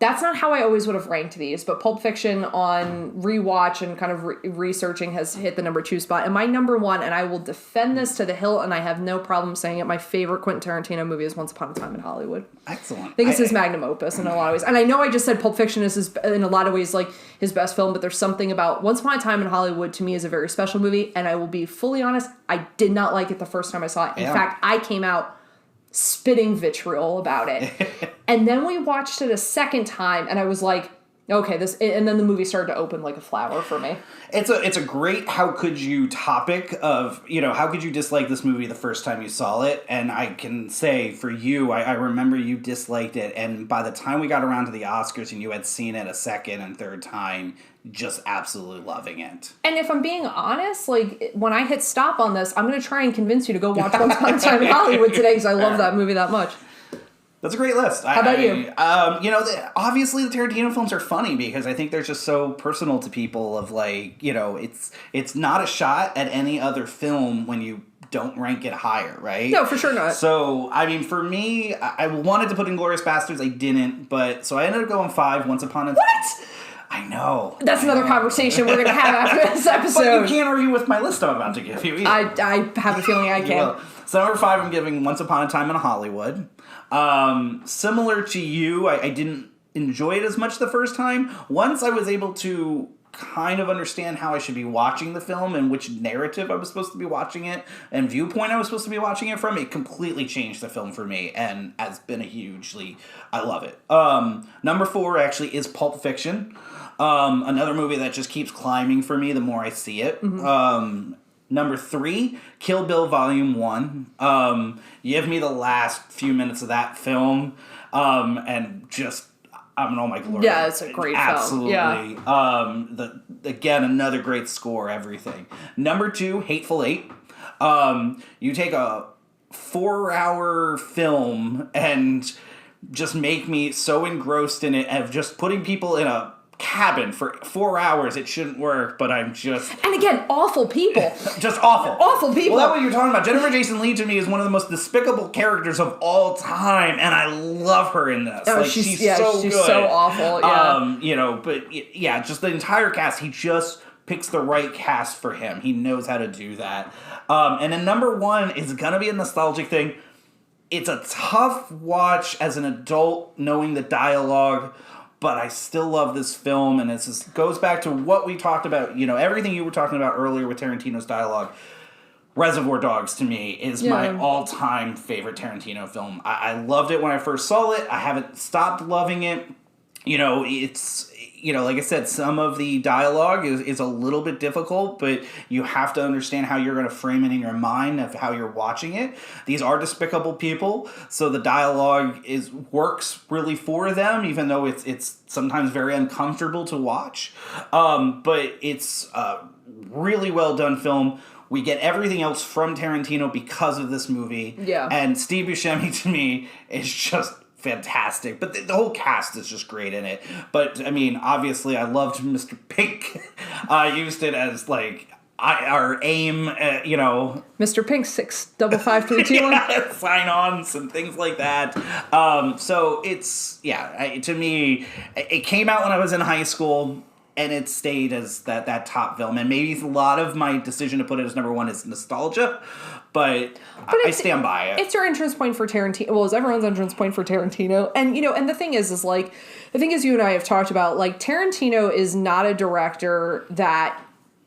That's not how I always would have ranked these, but Pulp Fiction on rewatch and kind of researching has hit the number 2 spot. And my number 1, and I will defend this to the hilt, and I have no problem saying it, my favorite Quentin Tarantino movie is Once Upon a Time in Hollywood. Excellent. I think it's his magnum opus in a lot of ways. And I know I just said Pulp Fiction is in a lot of ways, like, his best film, but there's something about Once Upon a Time in Hollywood to me is a very special movie, and I will be fully honest, I did not like it the first time I saw it. In fact, I came out spitting vitriol about it. And then we watched it a second time, and I was like, okay, and then the movie started to open like a flower for me. It's a great how could you topic of, how could you dislike this movie the first time you saw it? And I can say for you, I remember you disliked it, and by the time we got around to the Oscars and you had seen it a second and third time, just absolutely loving it. And if I'm being honest, like, when I hit stop on this, I'm going to try and convince you to go watch Once Upon a Time in Hollywood today, because I love that movie that much. That's a great list. How about you? Obviously the Tarantino films are funny because I think they're just so personal to people of, like, it's not a shot at any other film when you don't rank it higher, right? No, for sure not. So, I mean, for me, I wanted to put Inglourious Basterds, I didn't, but so I ended up going 5, Once Upon a Time. What? I know. That's another conversation we're going to have after this episode. But you can't argue with my list I'm about to give you either. I have a feeling I can. So number 5, I'm giving Once Upon a Time in Hollywood. Similar to you, I didn't enjoy it as much the first time. Once I was able to kind of understand how I should be watching the film and which narrative I was supposed to be watching it and viewpoint I was supposed to be watching it from, it completely changed the film for me and has been I love it. Number 4 actually is Pulp Fiction. Another movie that just keeps climbing for me the more I see it. Mm-hmm. Number 3, Kill Bill Volume 1. Give me the last few minutes of that film, and just, I'm in all my glory. Yeah, it's a great film. Absolutely. Yeah. Again, another great score, everything. Number 2, Hateful Eight. You take a 4-hour film and just make me so engrossed in it of just putting people in a cabin for 4 hours. It shouldn't work, but I'm just... And again, awful people. Just awful. Awful people. Well, that's what you're talking about. Jennifer Jason Leigh to me is one of the most despicable characters of all time, and I love her in this. Oh, she's so good. She's so awful, yeah. But yeah, just the entire cast, he just picks the right cast for him. He knows how to do that. And then number 1 is gonna be a nostalgic thing. It's a tough watch as an adult, knowing the dialogue, but I still love this film, and it goes back to what we talked about, everything you were talking about earlier with Tarantino's dialogue. Reservoir Dogs, to me, is my all-time favorite Tarantino film. I loved it when I first saw it. I haven't stopped loving it. It's... like I said, some of the dialogue is a little bit difficult, but you have to understand how you're going to frame it in your mind of how you're watching it. These are despicable people, so the dialogue works really for them, even though it's sometimes very uncomfortable to watch. But it's a really well done film. We get everything else from Tarantino because of this movie. Yeah. And Steve Buscemi, to me, is just fantastic, but the whole cast is just great in it. But I mean, obviously, I loved Mr. Pink. I used it as like our aim. Mr. Pink 65532. Sign-ons and things like that. So it's to me, it came out when I was in high school. And it stayed as that top film. And maybe a lot of my decision to put it as number 1 is nostalgia. But I stand by it. It's your entrance point for Tarantino. Well, it's everyone's entrance point for Tarantino. And, and the thing is like, the thing is you and I have talked about, like, Tarantino is not a director that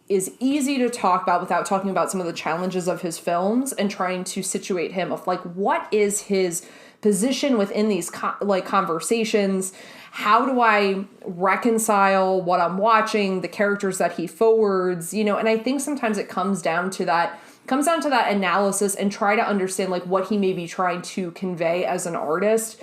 is easy to talk about without talking about some of the challenges of his films and trying to situate him of like, what is his position within these conversations? How do I reconcile what I'm watching, the characters that he forwards, you know? And I think sometimes it comes down to that analysis and try to understand like what he may be trying to convey as an artist.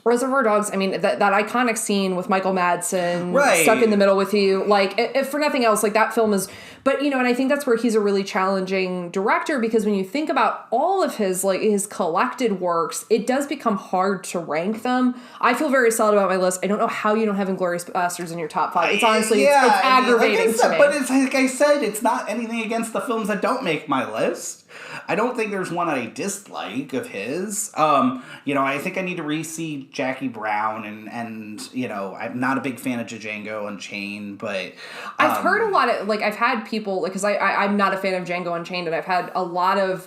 Reservoir Dogs, I mean, that iconic scene with Michael Madsen stuck in the middle with you, like, if for nothing else, like, that film is, but, you know, and I think that's where he's a really challenging director, because when you think about all of his, like, his collected works, it does become hard to rank them. I feel very solid about my list. I don't know how you don't have Inglourious Basterds in your top 5. It's honestly, it's aggravating to me. But it's like I said, it's not anything against the films that don't make my list. I don't think there's one I dislike of his. You know, I think I need to re-see Jackie Brown, and you know, I'm not a big fan of Django Unchained, but I've heard a lot of, like, I've had people, like, because I'm not a fan of Django Unchained, and I've had a lot of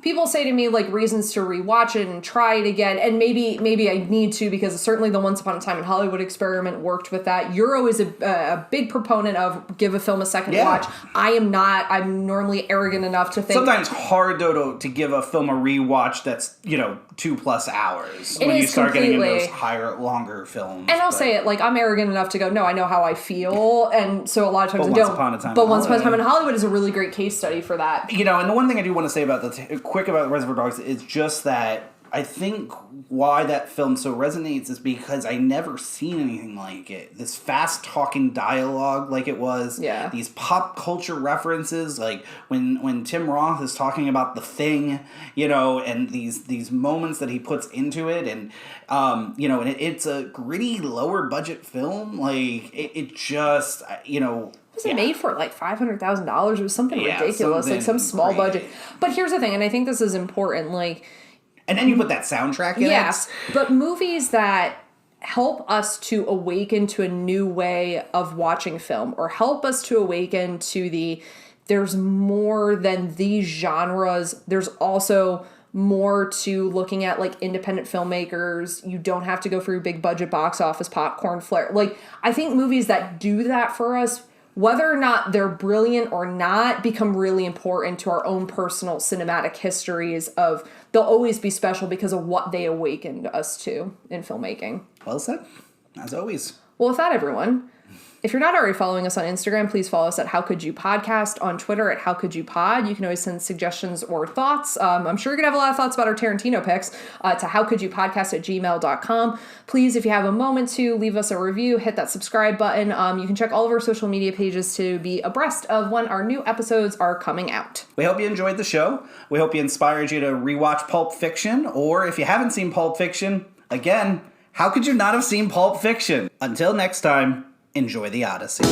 people say to me, like, reasons to rewatch it and try it again, and maybe I need to, because certainly the Once Upon a Time in Hollywood experiment worked with that. Euro is a big proponent of give a film a second watch. I am not. I'm normally arrogant enough to think. Sometimes hard, though, to give a film a rewatch that's, you know, 2+ hours when you start getting into those higher, longer films. And I'll say it, like, I'm arrogant enough to go, no, I know how I feel, and so a lot of times I don't. Once Upon a Time in Hollywood is a really great case study for that. You know, and the one thing I do want to say about quick about Reservoir Dogs is just that I think why that film so resonates is because I never seen anything like it. This fast talking dialogue like it was. Yeah. These pop culture references, like when Tim Roth is talking about The Thing, you know, and these moments that he puts into it, and you know, and it's a gritty lower budget film. Like it just, you know. Was it made for like $500,000? It was something ridiculous, like some small budget. But here's the thing, and I think this is important, like... And then you put that soundtrack in it. Yes, but movies that help us to awaken to a new way of watching film, or help us to awaken to there's more than these genres, there's also more to looking at, like, independent filmmakers. You don't have to go for your big budget box office popcorn flair. Like, I think movies that do that for us, whether or not they're brilliant or not, become really important to our own personal cinematic histories of, they'll always be special because of what they awakened us to in filmmaking. Well said, as always. Well, with that, everyone, if you're not already following us on Instagram, please follow us at How Could You Podcast, on Twitter at How Could You Pod. You can always send suggestions or thoughts. I'm sure you're going to have a lot of thoughts about our Tarantino picks to howcouldyoupodcast@gmail.com. Please, if you have a moment to, leave us a review, hit that subscribe button. You can check all of our social media pages to be abreast of when our new episodes are coming out. We hope you enjoyed the show. We hope you inspired you to rewatch Pulp Fiction, or if you haven't seen Pulp Fiction, again, how could you not have seen Pulp Fiction? Until next time, enjoy the Odyssey.